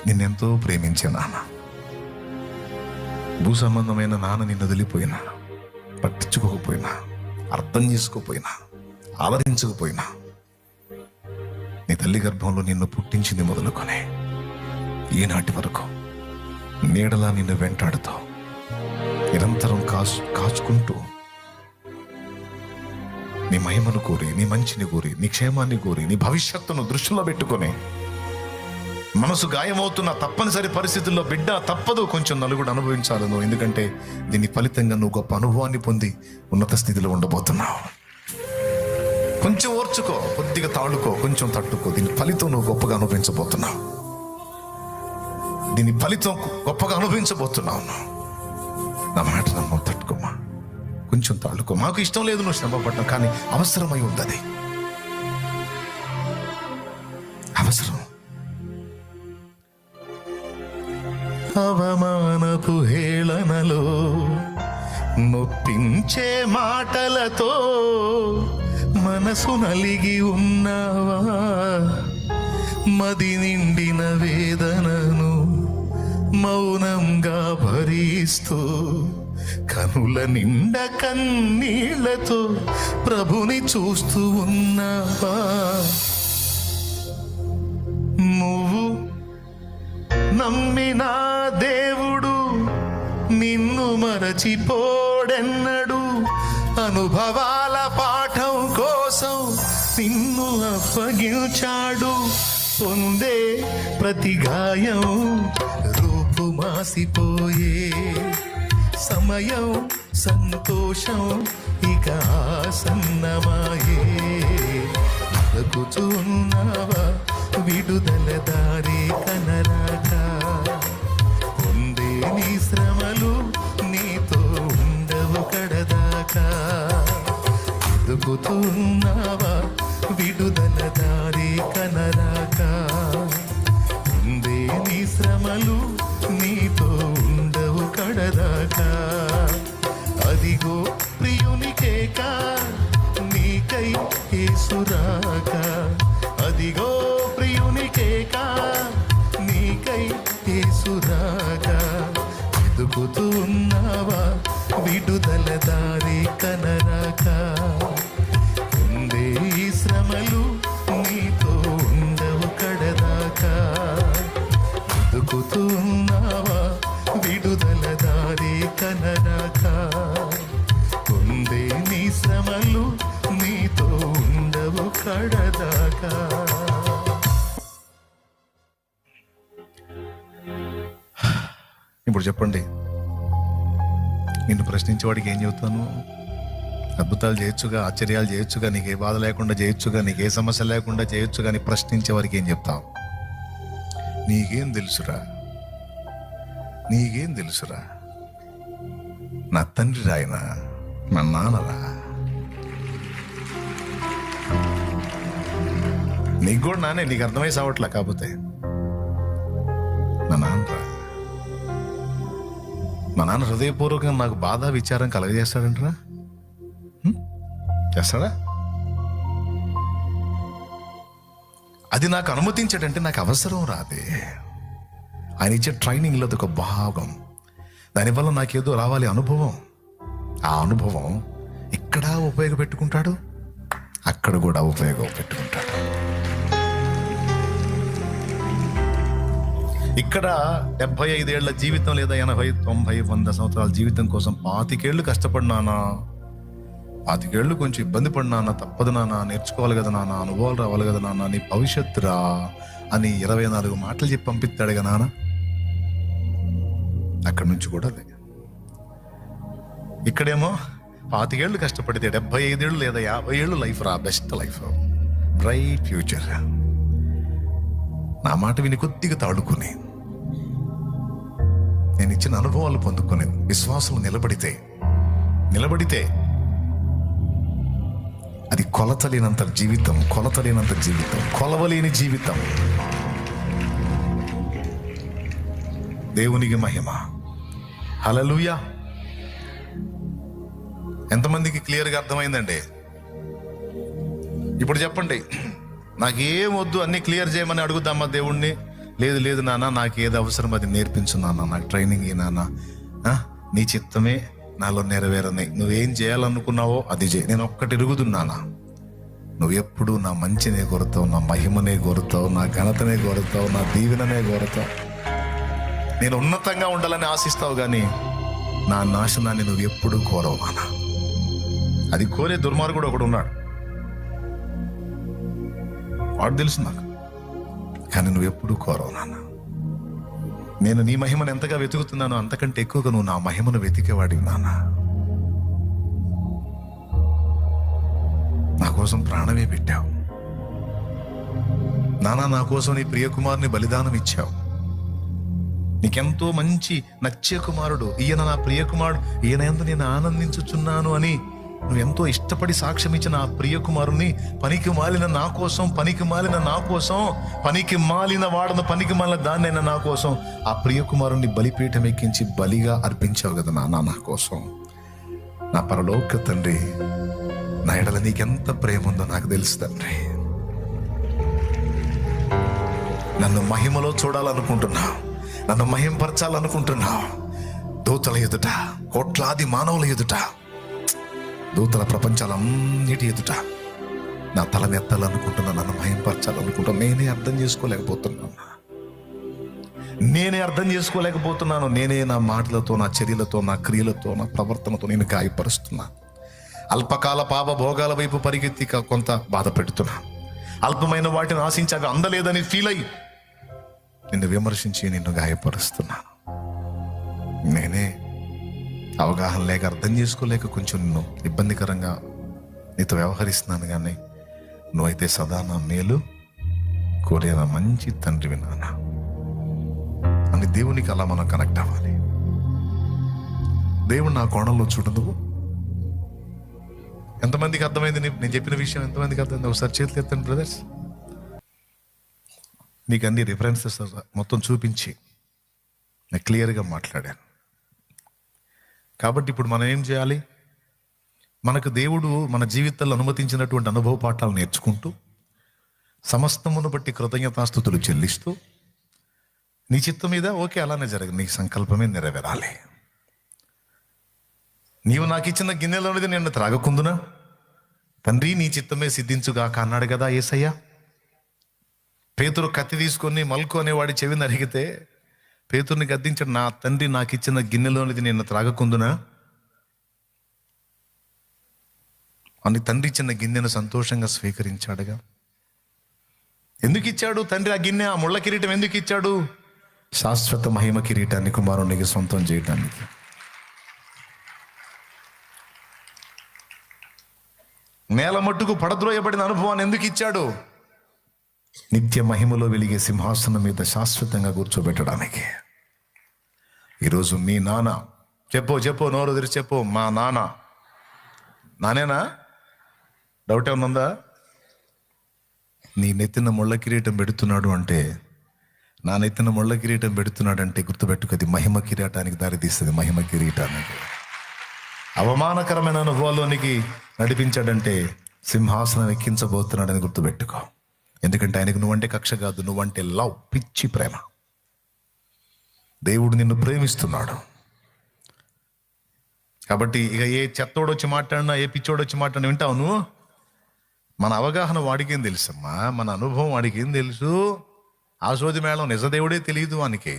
[SPEAKER 1] నిన్నెంతో ప్రేమించే నాన్న. భూ సంబంధమైన నాన్న నిన్ను వదిలిపోయినా, పట్టించుకోకపోయినా, అర్థం చేసుకోపోయినా, ఆదరించకపోయినా, నీ తల్లి గర్భంలో నిన్ను పుట్టించింది మొదలుకొని ఈనాటి వరకు నీడలా నిన్ను వెంటాడుతూ నిరంతరం కాచుకుంటూ నీ మహిమను కోరి, నీ మంచిని కోరి, నీ క్షేమాన్ని కోరి, నీ భవిష్యత్తును దృష్టిలో పెట్టుకొని మనసు గాయమవుతున్న తప్పనిసరి పరిస్థితుల్లో బిడ్డ తప్పదు, కొంచెం నలుగుడు అనుభవించాలి నువ్వు. ఎందుకంటే దీని ఫలితంగా నువ్వు గొప్ప అనుభవాన్ని పొంది ఉన్నత స్థితిలో ఉండబోతున్నావు. కొంచెం ఓర్చుకో, కొద్దిగా తాళుకో, కొంచెం తట్టుకో. దీని ఫలితం నువ్వు గొప్పగా అనుభవించబోతున్నావు. దీని ఫలితం గొప్పగా అనుభవించబోతున్నావు. నా మాట నమ్మ, తట్టుకోమా, కొంచెం తాళుకో. మాకు ఇష్టం లేదు నువ్వు శ్రమ పడటం, కానీ అవసరమై ఉంది, అది అవసరం. అవమానపు హేళనలో, నొప్పించే మాటలతో మనసు నలిగి ఉన్నావా? మది నిండిన వేదనను మౌనంగా భరిస్తూ, కనుల నిండ కన్నీళ్లతో ప్రభుని చూస్తూ ఉన్నావా? నువ్వు నమ్మిన దేవుడు నిన్ను మరచిపోడెన్నడు. అనుభవాల పాఠం కోసం నిన్ను అప్పగించాడు. పొందే ప్రతి గాయం రూపుమాసిపోయే సమయం, సంతోషం ఇక ఆసన్నమాయే. బ్రతుకుతున్నావా విడుదల దారి కనరాక? పొందే నీ శ్రమలు నీతో ఉండవు కడదాకా. బ్రతుకుతున్నావా విడుదల దారి కనరాక? పొందే కడదాకా. అదిగో ప్రియునికేక నీకై యేసురాక. అదిగో ప్రియునికేక నీకై యేసురాక. వెతుకుతూ ఉన్నావా విడుదల దారి కనరాక. ఉండే ఈ శ్రమలు నీతో ఉండవు కడదాకా. వెతుకుతూ ఉన్నావా విడుదల దారి కనరాక. ఉండే నీ శ్రమలు నీతో ఉండవు కడదాకా. ఇప్పుడు చెప్పండి, నిన్ను ప్రశ్నించేవాడికి ఏం చెబుతాను? అద్భుతాలు చేయొచ్చుగా, ఆశ్చర్యాలు చేయొచ్చుగా, నీకే బాధ లేకుండా చేయొచ్చుగా, నీకే సమస్య లేకుండా చేయొచ్చుగా. నీ ప్రశ్నించే వారికి ఏం చెప్తావు? నీకేం తెలుసురా, నీకేం తెలుసురా? నా తండ్రి రాయన, నా నాన్నరా. నీకు కూడా నానే, నీకు అర్థమై సావట్లా. కాకపోతే నా నాన్నరా. మా నాన్న హృదయపూర్వకంగా నాకు బాధ విచారం కలగజేస్తాడంటరా? చేస్తాడా? అది నాకు అనుమతించాడంటే నాకు అవసరం రాదే. ఆయన ఇచ్చే ట్రైనింగ్లో అది ఒక భాగం. దానివల్ల నాకేదో రావాలి అనుభవం. ఆ అనుభవం ఇక్కడ ఉపయోగపెట్టుకుంటాడు, అక్కడ కూడా ఉపయోగపెట్టుకుంటాడు. ఇక్కడ 75 ఏళ్ల జీవితం లేదా 80, 90, 100 సంవత్సరాల జీవితం కోసం 25 ఏళ్ళు కష్టపడినానా, 25 ఏళ్ళు కొంచెం ఇబ్బంది పడినానా, తప్పదు నాన్న, నేర్చుకోవాలి కదా నాన్న, అనుభవాలు రావాలి కదా నాన్న, నీ భవిష్యత్తు రా అని 24 మాటలు చెప్పి పంపిస్తాడు కదా నాన్న. అక్కడి నుంచి కూడా అదే. ఇక్కడేమో 25 ఏళ్ళు కష్టపడితే 75 ఏళ్ళు లేదా 50 ఏళ్ళు లైఫ్ రా, బెస్ట్ లైఫ్, బ్రైట్ ఫ్యూచర్. నా మాట విని కొద్దిగా తాడుకుని నేను ఇచ్చిన అనుభవాలు పొందుకుని విశ్వాసం నిలబడితే అది కొలతలేనంత జీవితం, కొలవలేని జీవితం. దేవునికి మహిమ. హల్లెలూయా. ఎంతమందికి క్లియర్గా అర్థమైందండి? ఇప్పుడు చెప్పండి, నాకేం వద్దు అన్ని క్లియర్ చేయమని అడుగుదామా దేవుణ్ణి? లేదు లేదు నాన్న, నాకు ఏది అవసరం అది నేర్పించు నాన్న, నాకు ట్రైనింగ్ ఈ నాన్న, నీ చిత్తమే నాలో నెరవేరని, నువ్వేం చేయాలనుకున్నావో అది చేయి, నేను ఒక్కటి ఎరుగుతున్నానా. నువ్వు ఎప్పుడు నా మంచినే కోరుతావు, నా మహిమనే కోరుతావు, నా ఘనతనే కోరుతావు, నా దీవెననే కోరుతావు. నేను ఉన్నతంగా ఉండాలని ఆశిస్తావు, కానీ నా నాశనాన్ని నువ్వు ఎప్పుడు కోరవు నాన్న. అది కోరే దుర్మార్గుడు ఒకడు ఉన్నాడు, వాడు తెలుసు నాకు, కానీ నువ్వు ఎప్పుడు కోరవు నాన్న. నేను నీ మహిమను ఎంతగా వెతుకుతున్నానో అంతకంటే ఎక్కువగా నువ్వు నా మహిమను వెతికేవాడివి నాన్న. నా కోసం ప్రాణమే పెట్టావు నాన్న, నా కోసం నీ ప్రియ కుమారుని బలిదానం ఇచ్చావు. నీకెంతో మంచి నచ్చే కుమారుడు ఈయన, నా ప్రియ కుమారుడు ఈయన ఎందు నేను ఆనందించుచున్నాను అని నువ్వు ఎంతో ఇష్టపడి సాక్ష్యం ఇచ్చిన ఆ ప్రియ కుమారుని పనికి మాలిన వాడను, పనికి మాలిన దాన్నైనా నా కోసం ఆ ప్రియ కుమారుని బలిపీఠం ఎక్కించి బలిగా అర్పించావు కదా నాన్న. నా కోసం నా పరలోక తండ్రి, నా ఎడల నీకెంత ప్రేమ ఉందో నాకు తెలుసు తండ్రి. నన్ను మహిమలో చూడాలనుకుంటున్నావు, నన్ను మహింపరచాలనుకుంటున్నావు. దూతల ఎదుట, కోట్లాది మానవుల ఎదుట, దూతల ప్రపంచాలన్నిటి ఎదుట నా తలనెత్తాలనుకుంటున్నా, నన్ను మహింపరచాలనుకుంటున్నా. నేనే అర్థం చేసుకోలేకపోతున్నాను. నేనే నా మాటలతో, నా చర్యలతో, నా క్రియలతో, నా ప్రవర్తనతో నేను గాయపరుస్తున్నా. అల్పకాల పాప భోగాల వైపు పరిగెత్తి కొంత బాధ పెడుతున్నా. అల్పమైన వాటిని ఆశించాక అందలేదని ఫీల్ అయ్యి నిన్ను విమర్శించి నిన్ను గాయపరుస్తున్నాను. నేనే అవగాహన లేక, అర్థం చేసుకోలేక కొంచెం నిన్ను ఇబ్బందికరంగా నీతో వ్యవహరిస్తున్నాను, కానీ నువ్వైతే సదా నా మేలు కోరేనా మంచి తండ్రివి నాన్న అని దేవునికి అలా మనం కనెక్ట్ అవ్వాలి. దేవుడు నా కోణంలో చూడు. నువ్వు ఎంతమందికి అర్థమైంది నేను చెప్పిన విషయం? ఎంతమందికి అర్థమైంది? ఒకసారి చేతులు ఎత్తండి బ్రదర్స్. నీకు అన్ని రిఫరెన్సెస్ మొత్తం చూపించి నేను క్లియర్గా మాట్లాడాను. కాబట్టి ఇప్పుడు మనం ఏం చేయాలి? మనకు దేవుడు మన జీవితంలో అనుమతించినటువంటి అనుభవ పాఠాలు నేర్చుకుంటూ, సమస్తమును బట్టి కృతజ్ఞతాస్తుతులు చెల్లిస్తూ, నీ చిత్తం మీద ఓకే అలానే జరగదు, నీ సంకల్పమే నెరవేరాలి. నీవు నాకు ఇచ్చిన గిన్నెలోనిది నేను త్రాగకుందునా, తండ్రి నీ చిత్తమే సిద్ధించుగాక అన్నాడు కదా యేసయ్య. పేతురు కత్తి తీసుకొని మల్కు అనేవాడి చెవి నరిగితే పేతుర్ని గద్దించాడు, నా తండ్రి నాకు ఇచ్చిన గిన్నెలోనిది నేను త్రాగకుందునా అని. తండ్రి ఇచ్చిన గిన్నెను సంతోషంగా స్వీకరించాడుగా. ఎందుకు ఇచ్చాడు తండ్రి ఆ గిన్నె, ఆ ముళ్ళ కిరీటం ఎందుకు ఇచ్చాడు? శాశ్వత మహిమ కిరీటాన్ని కుమారునికి సొంతం చేయడానికి. నేల మట్టుకు పడద్రోయబడిన అనుభవాన్ని ఎందుకు ఇచ్చాడు? నిత్య మహిమలో వెలిగే సింహాసనం మీద శాశ్వతంగా కూర్చోబెట్టడానికి. ఈరోజు మీ నాన్న, చెప్పు నోరు తెరిచి చెప్పు, మా నానేనా? డౌట్ ఏమన్నా ఉందా? నీ నెత్తిన ముళ్ళ కిరీటం పెడుతున్నాడు అంటే, నా నెత్తిన ముళ్ళ కిరీటం పెడుతున్నాడంటే గుర్తుపెట్టుకది మహిమ కిరీటానికి దారితీస్తుంది. మహిమ కిరీటానికి అవమానకరమైన అనుభవాల్లోనికి నడిపించాడంటే సింహాసనం ఎక్కించబోతున్నాడని గుర్తుపెట్టుకో. ఎందుకంటే ఆయనకు నువ్వంటే కక్ష కాదు, నువ్వంటే లవ్, పిచ్చి ప్రేమ. దేవుడు నిన్ను ప్రేమిస్తున్నాడు. కాబట్టి ఇక ఏ చెత్తోడు వచ్చి మాట్లాడినా, ఏ పిచ్చోడు వచ్చి మాట్లాడినా వింటావు నువ్వు? మన అవగాహన వాడికేం తెలుసమ్మా, మన అనుభవం వాడికేం తెలుసు? ఆశోది మేళం నిజదేవుడే తెలియదు వానికి.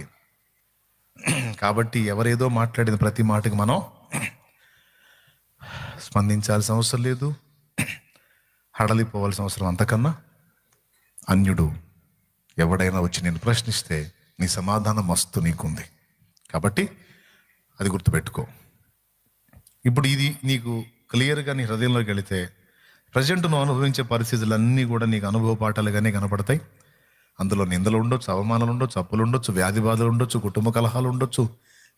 [SPEAKER 1] కాబట్టి ఎవరేదో మాట్లాడిన ప్రతి మాటకి మనం స్పందించాల్సిన అవసరం లేదు, హడలిపోవాల్సిన అవసరం అంతకన్నా. అన్యుడు ఎవడైనా వచ్చి నేను ప్రశ్నిస్తే నీ సమాధానం మస్తు నీకుంది. కాబట్టి అది గుర్తుపెట్టుకో. ఇప్పుడు ఇది నీకు క్లియర్గా నీ హృదయంలోకి వెళితే ప్రజెంట్ నువ్వు అనుభవించే పరిస్థితులన్నీ కూడా నీకు అనుభవ పాఠాలుగానే కనపడతాయి. అందులో నిందలు ఉండొచ్చు, అవమానాలు ఉండొచ్చు, అప్పులు ఉండొచ్చు, వ్యాధి బాధలు ఉండొచ్చు, కుటుంబ కలహాలు ఉండొచ్చు,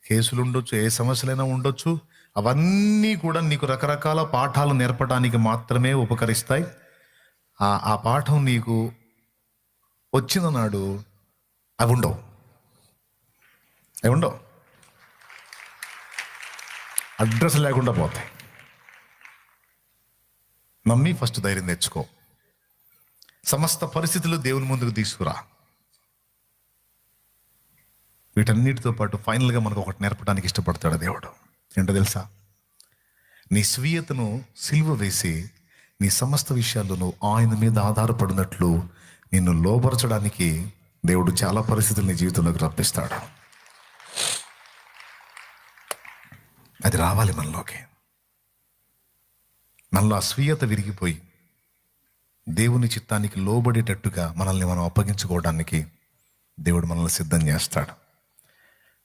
[SPEAKER 1] కేసులు ఉండొచ్చు, ఏ సమస్యలైనా ఉండొచ్చు. అవన్నీ కూడా నీకు రకరకాల పాఠాలు నేర్పడానికి మాత్రమే ఉపకరిస్తాయి. ఆ పాఠం నీకు వచ్చిన నాడు అవి ఉండవు. అడ్రస్ లేకుండా పోతాయి. నమ్మి ఫస్ట్ ధైర్యం తెచ్చుకో. సమస్త పరిస్థితులు దేవుని ముందుకు తీసుకురా. వీటన్నిటితో పాటు ఫైనల్గా మనకు ఒకటి నేర్పడానికి ఇష్టపడతాడు దేవుడు. ఏంటో తెలుసా? నీ స్వీయతను సిలువ వేసి నీ సమస్త విషయాలను ఆయన మీద ఆధారపడినట్లు నిన్ను లోపరచడానికి దేవుడు చాలా పరిస్థితులు నీ జీవితంలోకి రప్పిస్తాడు. అది రావాలి మనలోకి. మనలో అస్వీయత విరిగిపోయి దేవుని చిత్తానికి లోబడేటట్టుగా మనల్ని మనం అప్పగించుకోవడానికి దేవుడు మనల్ని సిద్ధం చేస్తాడు.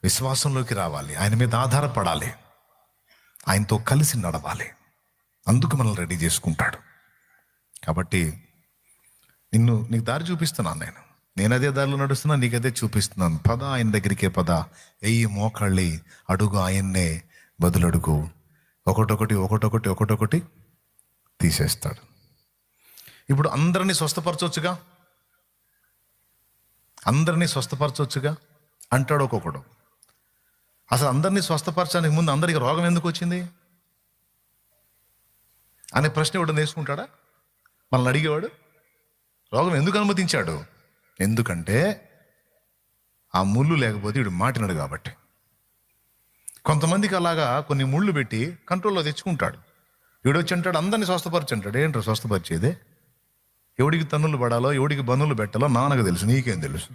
[SPEAKER 1] విశ్వాసంలోకి రావాలి, ఆయన మీద ఆధారపడాలి, ఆయనతో కలిసి నడవాలి. అందుకు మనల్ని రెడీ చేసుకుంటాడు. కాబట్టి నీకు దారి చూపిస్తున్నాను. నేను అదే దారిలో నడుస్తున్నా, నీకు అదే చూపిస్తున్నాను. పద, ఆయన దగ్గరికే పద. ఎయ్యి మోకాళ్ళి అడుగు, ఆయన్నే బదులడుగు. ఒకటొకటి తీసేస్తాడు. ఇప్పుడు అందరినీ స్వస్థపరచొచ్చుగా అంటాడు ఒక్కొక్కడు. అసలు అందరినీ స్వస్థపరచడానికి ముందు అందరికి రోగం ఎందుకు వచ్చింది అనే ప్రశ్న ఇవ్వడం నేర్చుకుంటాడా? మనల్ని అడిగేవాడు రోగం ఎందుకు అనుమతించాడు? ఎందుకంటే ఆ ముళ్ళు లేకపోతే వీడు మాటినాడు కాబట్టి. కొంతమందికి అలాగా కొన్ని ముళ్ళు పెట్టి కంట్రోల్లో తెచ్చుకుంటాడు. వీడొచ్చి అంటాడు అందరినీ స్వస్థపరచంటాడు. ఏంటో స్వస్థపరిచేదే? ఎవడికి తన్నులు పడాలో, ఎవడికి బన్నులు పెట్టాలో నాన్నకు తెలుసు, నీకేం తెలుసు?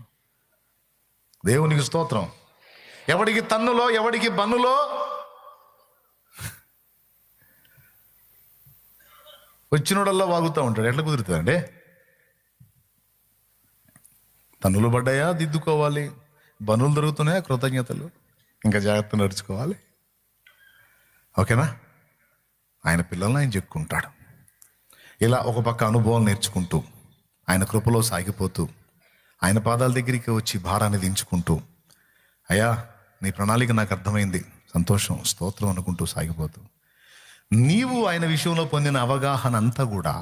[SPEAKER 1] దేవునికి స్తోత్రం. ఎవడికి తన్నులో, ఎవడికి బన్నులో వచ్చినోడల్లా వాగుతూ ఉంటాడు. ఎట్లా కుదురుతుందండి? తన్నులు పడ్డాయా దిద్దుకోవాలి, బనులు దొరుకుతున్నాయా కృతజ్ఞతలు, ఇంకా జాగ్రత్త నడుచుకోవాలి. ఓకేనా? ఆయన పిల్లల్ని ఆయన చెప్పుకుంటాడు. ఇలా ఒక పక్క అనుభవాలు నేర్చుకుంటూ, ఆయన కృపలో సాగిపోతూ, ఆయన పాదాల దగ్గరికి వచ్చి భారాన్ని దించుకుంటూ, అయ్యా నీ ప్రణాళిక నాకు అర్థమైంది, సంతోషం, స్తోత్రం అనుకుంటూ సాగిపోతూ, నీవు ఆయన విషయంలో పొందిన అవగాహన అంతా కూడా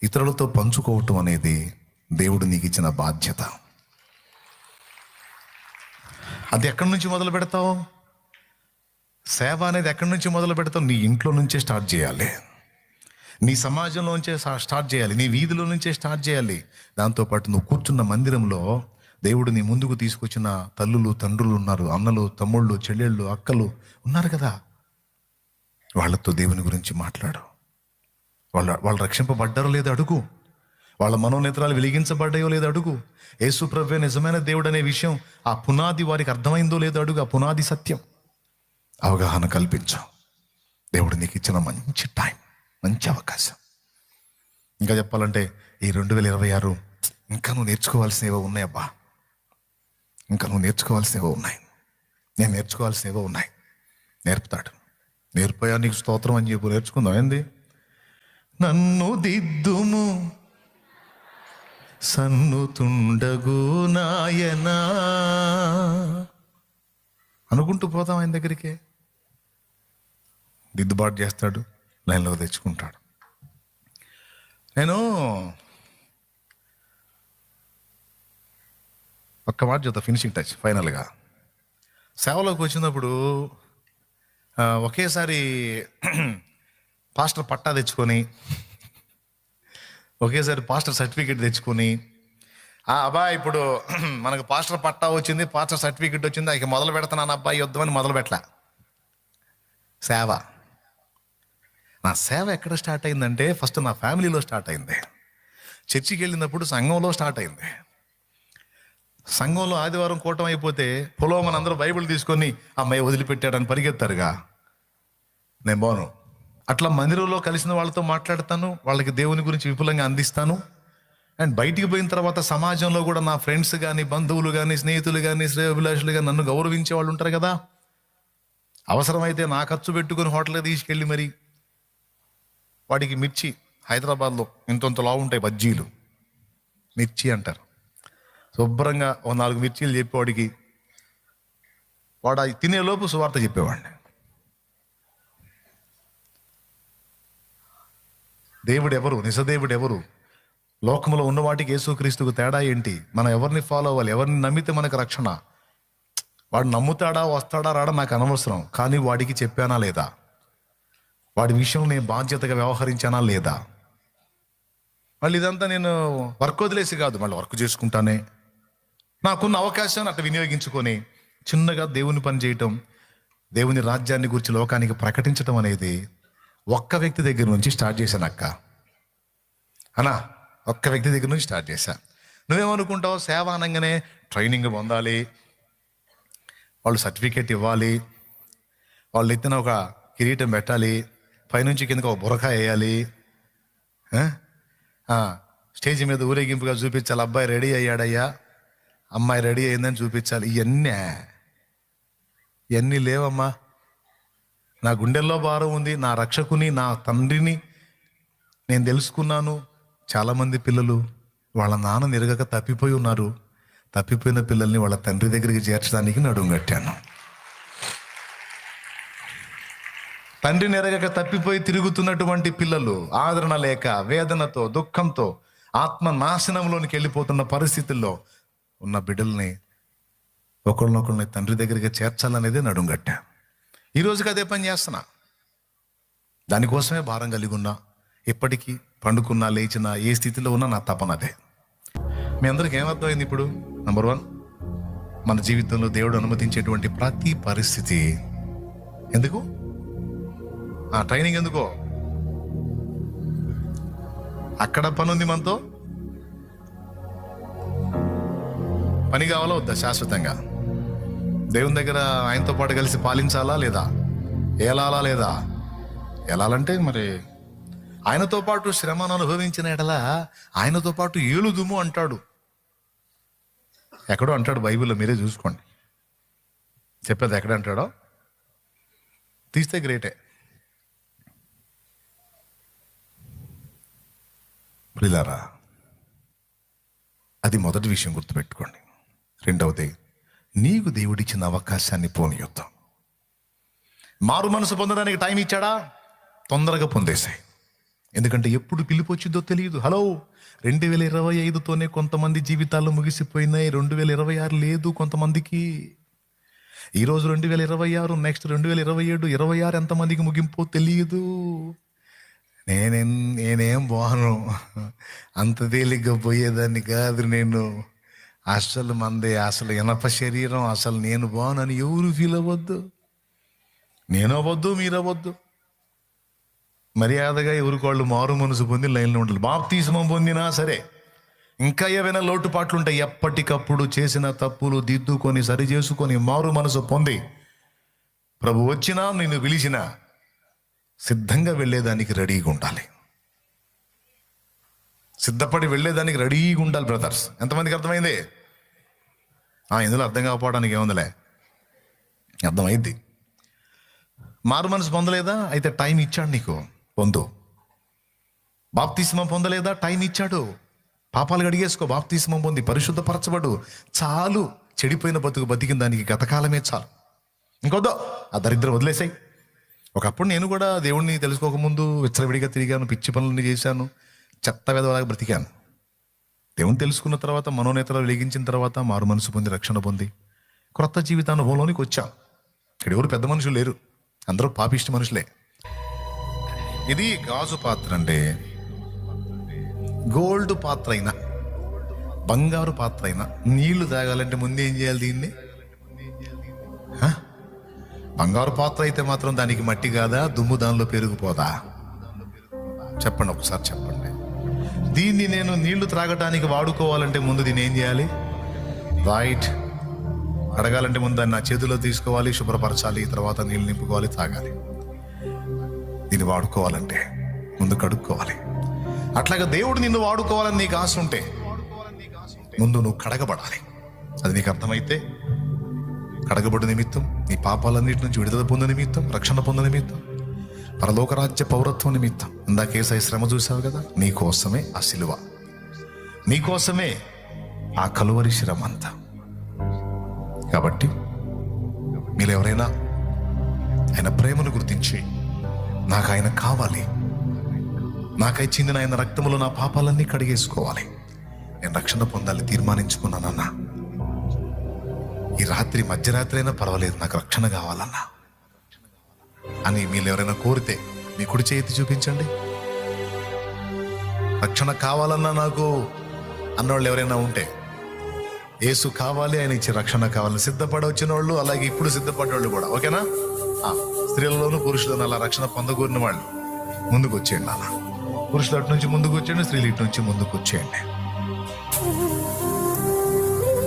[SPEAKER 1] ఇతరులతో పంచుకోవటం అనేది దేవుడు నీకు ఇచ్చిన బాధ్యత. అది ఎక్కడి నుంచి మొదలు పెడతావు? సేవ అనేది ఎక్కడి నుంచి మొదలు పెడతావు? నీ ఇంట్లో నుంచే స్టార్ట్ చేయాలి, నీ సమాజంలోంచే స్టార్ట్ చేయాలి, నీ వీధిలో నుంచే స్టార్ట్ చేయాలి. దాంతోపాటు నువ్వు కూర్చున్న మందిరంలో దేవుడు నీ ముందుకు తీసుకొచ్చిన తల్లులు తండ్రులు ఉన్నారు, అన్నలు తమ్ముళ్ళు చెల్లెళ్ళు అక్కలు ఉన్నారు కదా, వాళ్ళతో దేవుని గురించి మాట్లాడు. వాళ్ళు రక్షింపబడ్డారో లేదో అడుగు, వాళ్ళ మనోనేత్రాలు వెలిగించబడ్డాయో లేదో అడుగు. యేసు ప్రభువే నిజమైన దేవుడు అనే విషయం ఆ పునాది వారికి అర్థమైందో లేదో అడుగు. ఆ పునాది సత్యం అవగాహన కల్పించు. దేవుడు నీకు ఇచ్చిన మంచి టైం, మంచి అవకాశం. ఇంకా చెప్పాలంటే ఈ 2026 ఇంకా నువ్వు నేర్చుకోవాల్సినవో ఉన్నాయబ్బా, ఇంకా నువ్వు నేర్చుకోవాల్సినవో ఉన్నాయి, నేను నేర్చుకోవాల్సినవో ఉన్నాయి. నేర్పుతాడు. నేర్పయా నీకు స్తోత్రం అని చెప్పు. నేర్చుకుందాం ఏంది? నన్ను దిద్దుము సన్నుతుండగు నాయనా అనుకుంటూ పోతాం ఆయన దగ్గరికి. దిద్దుబాటు చేస్తాడు, లైన్లోకి తెచ్చుకుంటాడు. నేను ఒక్క మాట చెప్తా, ఫినిషింగ్ టచ్ ఫైనల్గా. సేవలోకి వచ్చినప్పుడు ఒకేసారి పాస్టర్ పట్టా తెచ్చుకొని, ఒకేసారి పాస్టర్ సర్టిఫికేట్ తెచ్చుకొని, అబ్బాయి ఇప్పుడు మనకు పాస్టర్ పట్టా వచ్చింది, పాస్టర్ సర్టిఫికేట్ వచ్చింది, ఇక మొదలు పెడతాను అబ్బాయి యుద్ధం అని మొదలు పెట్టలే. సేవ, నా సేవ ఎక్కడ స్టార్ట్ అయిందంటే ఫస్ట్ నా ఫ్యామిలీలో స్టార్ట్ అయింది. చర్చికి వెళ్ళినప్పుడు సంఘంలో స్టార్ట్ అయింది. సంఘంలో ఆదివారం కూటం అయిపోతే పొలం మనందరూ బైబిల్ తీసుకొని అమ్మాయి వదిలిపెట్టాడని పరిగెత్తారుగా, నేను పోను. అట్లా మందిరంలో కలిసిన వాళ్ళతో మాట్లాడతాను, వాళ్ళకి దేవుని గురించి విపులంగా అందిస్తాను. అండ్ బయటికి పోయిన తర్వాత సమాజంలో కూడా నా ఫ్రెండ్స్ కానీ బంధువులు కానీ స్నేహితులు కానీ శ్రేయోభిలాషులు కానీ నన్ను గౌరవించే వాళ్ళు ఉంటారు కదా. అవసరమైతే నా ఖర్చు పెట్టుకుని హోటల్కి తీసుకెళ్ళి మరి వాడికి మిర్చి, హైదరాబాద్లో ఇంత లావు ఉంటాయి బజ్జీలు, మిర్చి అంటారు, శుభ్రంగా 4 మిర్చీలు చెప్పేవాడికి వాడు అది తినేలోపు సువార్త చెప్పేవాడిని. దేవుడు ఎవరు? నిజదేవుడు ఎవరు? లోకంలో ఉన్న వాటికి యేసుక్రీస్తుకు తేడా ఏంటి? మనం ఎవరిని ఫాలో అవ్వాలి? ఎవరిని నమ్మితే మనకు రక్షణ? వాడు నమ్ముతాడా వస్తాడా రాడా నాకు అనవసరం, కానీ వాడికి చెప్పానా లేదా? వాడి విషయంలో నేను బాధ్యతగా వ్యవహరించానా లేదా? మళ్ళీ ఇదంతా నేను వర్క్ వదిలేసి కాదు, మళ్ళీ వర్క్ చేసుకుంటానే. నాకున్న అవకాశాన్ని అట్లా వినియోగించుకొని చిన్నగా దేవుని పని చేయటం, దేవుని రాజ్యాన్ని గురించి లోకానికి ప్రకటించడం అనేది ఒక్క వ్యక్తి దగ్గర నుంచి స్టార్ట్ చేశాను అక్క. అన్నా, ఒక్క వ్యక్తి దగ్గర నుంచి స్టార్ట్ చేశా. నువ్వేమనుకుంటావు? సేవ అనగానే ట్రైనింగ్ పొందాలి, వాళ్ళు సర్టిఫికేట్ ఇవ్వాలి, వాళ్ళు ఎత్తిన ఒక కిరీటం పెట్టాలి, పైనుంచి కిందకి ఒక బురక వేయాలి, స్టేజ్ మీద ఊరేగింపుగా చూపించాలి, అబ్బాయి రెడీ అయ్యాడయ్యా, అమ్మాయి రెడీ అయిందని చూపించాలి. ఇవన్నీ లేవమ్మా. నా గుండెల్లో భారం ఉంది, నా రక్షకుని నా తండ్రిని నేను తెలుసుకున్నాను. చాలామంది పిల్లలు వాళ్ళ నాన్న ఎరగక తప్పిపోయి ఉన్నారు. తప్పిపోయిన పిల్లల్ని వాళ్ళ తండ్రి దగ్గరికి చేర్చడానికి నడుము కట్టాను. తండ్రిని ఎరగక తప్పిపోయి తిరుగుతున్నటువంటి పిల్లలు ఆదరణ లేక వేదనతో దుఃఖంతో ఆత్మ నాశనంలోనికి వెళ్ళిపోతున్న పరిస్థితుల్లో ఉన్న బిడ్డల్ని ఒకళ్ళనొకళ్ళని తండ్రి దగ్గరికి చేర్చాలనేదే నడుము కట్టా. ఈ రోజుకి అదే పని చేస్తున్నా. దానికోసమే భారం కలిగి ఉన్నా. ఎప్పటికీ పండుకున్నా లేచినా ఏ స్థితిలో ఉన్నా నా తపన అదే. మీ అందరికి ఏమర్థమైంది ఇప్పుడు? నంబర్ 1, మన జీవితంలో దేవుడు అనుమతించేటువంటి ప్రతి పరిస్థితి ఎందుకు? ట్రైనింగ్ ఎందుకో? అక్కడ పని ఉంది, మనతో పని కావాలా వద్దా? శాశ్వతంగా దేవుని దగ్గర ఆయనతో పాటు కలిసి పాలించాలా లేదా? ఏలాలా లేదా? ఏలాలంటే మరి ఆయనతో పాటు శ్రమను అనుభవించిన ఎడలా ఆయనతో పాటు ఏలుదుము అంటాడు. ఎక్కడో అంటాడు బైబిల్లో, మీరే చూసుకోండి. చెప్పేది ఎక్కడ అంటాడో తీస్తే గ్రేటే. ప్రియులారా, అది మొదటి విషయం గుర్తుపెట్టుకోండి. రెండవది, నీకు దేవుడిచ్చిన అవకాశాన్ని పోనీయొద్దాం. మారు మనసు పొందడానికి టైం ఇచ్చాడా? తొందరగా పొందేశాయి. ఎందుకంటే ఎప్పుడు పిలుపు వచ్చిందో తెలియదు. హలో, 2025తోనే కొంతమంది జీవితాల్లో ముగిసిపోయినాయి. 2026 లేదు కొంతమందికి. ఈరోజు 2026, నెక్స్ట్ 2027, 26 ఎంతమందికి ముగింపో తెలియదు. నేనేం బాను, అంత తేలిగ్గా పోయేదాన్ని కాదు నేను. అసలు మంది అసలు ఇనప శరీరం, అసలు నేను బానని ఎవరు ఫీల్ అవ్వద్దు. నేను అవ్వద్దు, మీరు అవ్వద్దు. మర్యాదగా ఎవరికోళ్ళు మారు మనసు పొంది లైన్లో ఉండాలి. బాప్తిస్మం పొందినా సరే ఇంకా ఏవైనా లోటుపాట్లు ఉంటాయి. ఎప్పటికప్పుడు చేసిన తప్పులు దిద్దుకొని సరి చేసుకొని మారు మనసు పొంది ప్రభు వచ్చినా నిన్ను పిలిచినా సిద్ధంగా వెళ్ళేదానికి రెడీగా ఉండాలి. సిద్ధపడి వెళ్ళేదానికి రెడీగా ఉండాలి బ్రదర్స్. ఎంతమందికి అర్థమైంది? ఇందులో అర్థం కాకపోవడానికి ఏముందిలే, అర్థమైంది. మారు మనసు పొందలేదా? అయితే టైం ఇచ్చాడు నీకు, పొందు. బాప్తిస్మం పొందలేదా? టైం ఇచ్చాడు. పాపాలు కడిగేసుకో, బాప్తిస్మం పొంది పరిశుద్ధపరచబడు. చాలు. చెడిపోయిన బతికిన దానికి గతకాలమే చాలు. ఇంకొద్దో ఆ దరిద్రం వదిలేసాయి. ఒకప్పుడు నేను కూడా దేవుణ్ణి తెలుసుకోకముందు విచ్చలవిడిగా తిరిగాను, పిచ్చి పనులన్నీ చేశాను, చెత్త వెదవలాగా బ్రతికాను. దేవుని తెలుసుకున్న తర్వాత, మనోనేతలు వెలిగించిన తర్వాత మారు మనసు పొంది రక్షణ పొంది క్రొత్త జీవితానుభవంలోనికి వచ్చాం. ఇక్కడ ఎవరు పెద్ద మనుషులు లేరు, అందరూ పాపిష్టి మనుషులే. ఇది గాజు పాత్ర అంటే గోల్డ్ పాత్ర అయినా బంగారు పాత్ర అయినా నీళ్లు తాగాలంటే ముందు ఏం చేయాలి? దీన్ని బంగారు పాత్ర అయితే మాత్రం దానికి మట్టి కాదా, దుమ్ము దానిలో పెరిగిపోదా? చెప్పండి, ఒకసారి చెప్పండి. దీన్ని నేను నీళ్లు త్రాగటానికి వాడుకోవాలంటే ముందు దీన్ని ఏం చేయాలి? రైట్. అడగాలంటే ముందు దాన్ని నా చేతిలో తీసుకోవాలి, శుభ్రపరచాలి, తర్వాత నీళ్ళు నింపుకోవాలి, తాగాలి. దీన్ని వాడుకోవాలంటే ముందు కడుక్కోవాలి. అట్లాగా దేవుడు నిన్ను వాడుకోవాలని నీకు ఆశ ఉంటే ముందు నువ్వు కడగబడాలి. అది నీకు అర్థమైతే కడగబడు నిమిత్తం, నీ పాపాలన్నిటి నుంచి విడుదల పొందే నిమిత్తం, రక్షణ పొందే నిమిత్తం, పరలోకరాజ్య పౌరత్వం నిమిత్తం. ఇందాకేసై శ్రమ చూసావు కదా, నీకోసమే ఆ సిలువ, నీకోసమే ఆ కలువరి శ్రమ అంతా. కాబట్టి మీరు ఎవరైనా ఆయన ప్రేమను గుర్తించి నాకు ఆయన కావాలి, నాకై చిందిన ఆయన రక్తములో నా పాపాలన్నీ కడిగేసుకోవాలి, నేను రక్షణ పొందాలి తీర్మానించుకున్నానన్నా, ఈ రాత్రి మధ్యరాత్రి అయినా పర్వాలేదు నాకు రక్షణ కావాలన్నా అని మీరు ఎవరైనా కోరితే మీ కుడి చేతి చూపించండి. రక్షణ కావాలన్నా నాకు అన్నవాళ్ళు ఎవరైనా ఉంటే, యేసు కావాలి, ఆయన ఇచ్చే రక్షణ కావాలని సిద్ధపడి వచ్చిన వాళ్ళు, అలాగే ఇప్పుడు సిద్ధపడ్డవాళ్ళు కూడా, ఓకేనా? స్త్రీలలోనూ పురుషులను అలా రక్షణ పొందకూరిన వాళ్ళు ముందుకు వచ్చేయండి. అలా పురుషులు అటు నుంచి ముందుకు వచ్చేయండి, స్త్రీలు ఇటు నుంచి ముందుకు వచ్చేయండి.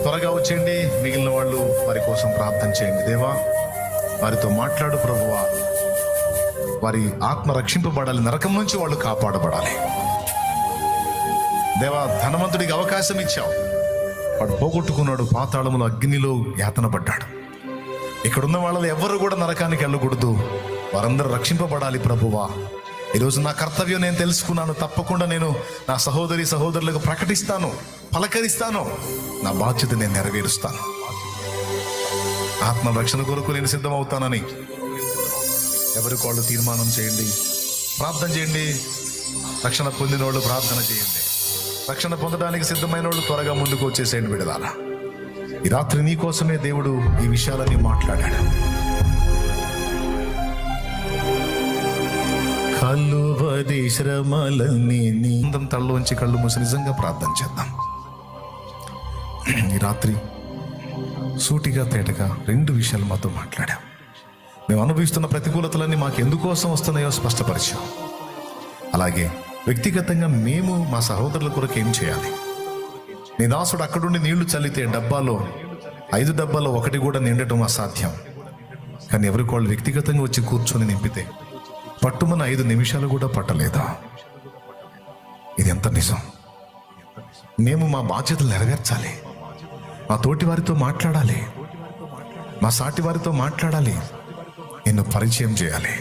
[SPEAKER 1] త్వరగా వచ్చేయండి. మిగిలిన వాళ్ళు వారి కోసం ప్రార్థన చేయండి. దేవా, వారితో మాట్లాడు ప్రభువా, వారి ఆత్మ రక్షింపబడాలి, నరకం నుంచి వాళ్ళు కాపాడబడాలి. దేవా, ధనవంతుడికి అవకాశం ఇచ్చావు, వాడు పోగొట్టుకున్నాడు, పాతాళములో అగ్నిలో యాతన పడ్డాడు. ఇక్కడున్న వాళ్ళలో ఎవరు కూడా నరకానికి వెళ్ళకూడదు, వారందరూ రక్షింపబడాలి ప్రభువా. ఈరోజు నా కర్తవ్యం నేను తెలుసుకున్నాను, తప్పకుండా నేను నా సహోదరులకు ప్రకటిస్తాను, పలకరిస్తాను, నా బాధ్యత నేను నెరవేరుస్తాను. ఆత్మ రక్షణ కొరకు నేను సిద్ధమవుతానని ఎవరికి వాళ్ళు తీర్మానం చేయండి, ప్రార్థన చేయండి. రక్షణ పొందిన వాళ్ళు ప్రార్థన చేయండి. రక్షణ పొందడానికి సిద్ధమైన వాళ్ళు త్వరగా ముందుకు వచ్చేసేయండి. విడదాలా ఈ రాత్రి నీ కోసమే దేవుడు ఈ విషయాలన్నీ మాట్లాడాడు. కలువరి శ్రమలన్నీ నీందం తళ్ళలోంచి కళ్ళు మూసి నిజంగా ప్రార్థన చేద్దాం. ఈ రాత్రి సూటిగా తేటగా 2 విషయాలు మాతో మాట్లాడాం. మేము అనుభవిస్తున్న ప్రతికూలతలన్నీ మాకు ఎందుకోసం వస్తున్నాయో స్పష్టపరిచాం. అలాగే వ్యక్తిగతంగా మేము మా సహోదరుల కొరకు ఏం చేయాలి? నీ దాసుడు అక్కడుండి నీళ్లు చల్లితే 5 డబ్బాలో 1 కూడా నిండటం అసాధ్యం. కానీ ఎవరికి వాళ్ళు వ్యక్తిగతంగా వచ్చి కూర్చొని నింపితే పట్టుమని 5 నిమిషాలు కూడా పట్టలేదా? ఇది ఎంత నిజం! మేము మా బాధ్యతలు నెరవేర్చాలి, మా తోటి వారితో మాట్లాడాలి, మా సాటి వారితో మాట్లాడాలి, నిన్ను పరిచయం చేయాలి,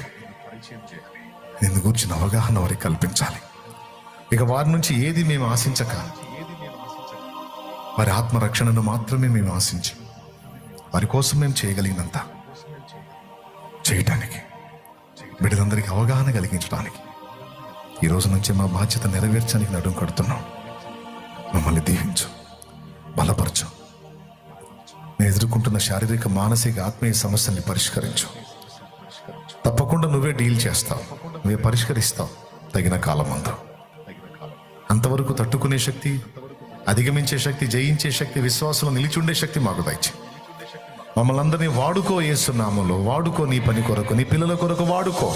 [SPEAKER 1] నిన్ను గురించిన అవగాహన వారికి కల్పించాలి. ఇక వారి నుంచి ఏది మేము ఆశించక, వారి ఆత్మరక్షణను మాత్రమే మేము ఆశించి వారి కోసం మేము చేయగలిగినంత చేయటానికి, బిడ్డలందరికీ అవగాహన కలిగించడానికి ఈ రోజు నుంచే మా బాధ్యత నెరవేర్చడానికి నడుం కడుతున్నాం. మమ్మల్ని దీవించు, బలపరచు. నేను ఎదుర్కొంటున్న శారీరక మానసిక ఆత్మీయ సమస్యల్ని పరిష్కరించు. తప్పకుండా నువ్వే డీల్ చేస్తావు, నువ్వే పరిష్కరిస్తావు తగిన కాలం అంతా. అంతవరకు తట్టుకునే శక్తి, అధిగమించే శక్తి, జయించే శక్తి, విశ్వాసంలో నిలిచుండే శక్తి మాకు దయచే. మమ్మల్ని అందరినీ వాడుకో యేసు నామములో, వాడుకో నీ పని కొరకు, నీ పిల్లల కొరకు వాడుకో.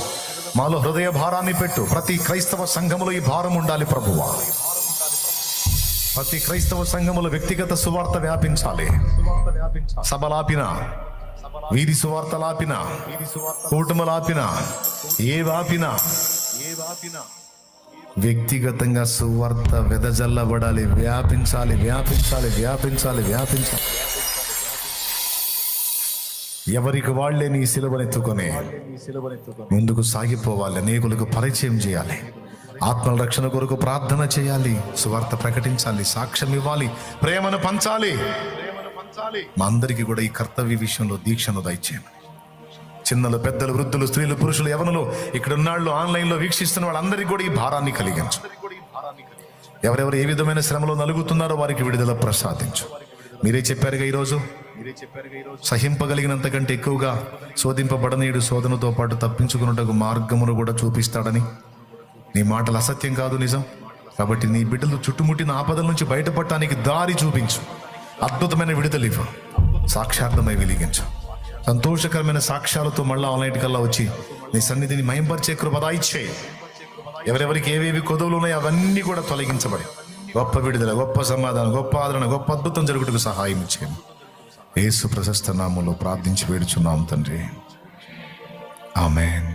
[SPEAKER 1] మాలో హృదయ భారాన్ని పెట్టు. ప్రతి క్రైస్తవ సంఘములో ఈ భారం ఉండాలి ప్రభువా. ప్రతి క్రైస్తవ సంఘములో వ్యక్తిగత సువార్త వ్యాపించాలి. సభలాపిన, వీధి సువార్తలాపిన, కూటములాపిన, ఏ వాపిన వ్యక్తిగతంగా సువార్త వెదజల్లబడాలి, వ్యాపించాలి, వ్యాపించాలి, వ్యాపించాలి, వ్యాపించాలి. ఎవరికి వాళ్లే నీ సిలువనెత్తుకొని ముందుకు సాగిపోవాలి. అనేకులకు పరిచయం చేయాలి, ఆత్మల రక్షణ కొరకు ప్రార్థన చేయాలి, సువార్త ప్రకటించాలి, సాక్ష్యం ఇవ్వాలి, ప్రేమను పంచాలి. మా అందరికీ కూడా ఈ కర్తవ్య విషయంలో దీక్షను దయచేయండి. చిన్నలు, పెద్దలు, వృద్ధులు, స్త్రీలు, పురుషులు, యవనులు, ఇక్కడ ఉన్నాళ్ళు, ఆన్లైన్లో వీక్షిస్తున్న వాళ్ళందరికీ కూడా ఈ భారాన్ని కలిగించు. ఎవరెవరు ఏ విధమైన శ్రమలో నలుగుతున్నారో వారికి విడుదల ప్రసాదించు. మీరే చెప్పారుగా ఈరోజు, సహింపగలిగినంత కంటే ఎక్కువగా శోధింపబడనీయుడు శోధనతో పాటు తప్పించుకున్నటకు మార్గమును కూడా చూపిస్తాడని. నీ మాటలు అసత్యం కాదు, నిజం. కాబట్టి నీ బిడ్డలు చుట్టుముట్టిన ఆపదల నుంచి బయటపడటానికి దారి చూపించు. అద్భుతమైన విడుదల ఇవ్వు, సాక్షార్థమై వెలిగించు. సంతోషకరమైన సాక్ష్యాలతో మళ్ళా ఆన్లైన్ కల్లా వచ్చి నీ సన్నిధిని మయంపరిచే కృప దయచేయి. ఎవరెవరికి ఏవేవి కొదవులు ఉన్నాయో అవన్నీ కూడా తొలగించబడి గొప్ప విడుదల, గొప్ప సమాధానం, గొప్ప ఆదరణ, గొప్ప అద్భుతం జరుగుటకు సహాయం ఇచ్చేయండి. యేసు ప్రశస్త నామములో ప్రార్థించి వేడుచున్నాం తండ్రి, ఆమేన్.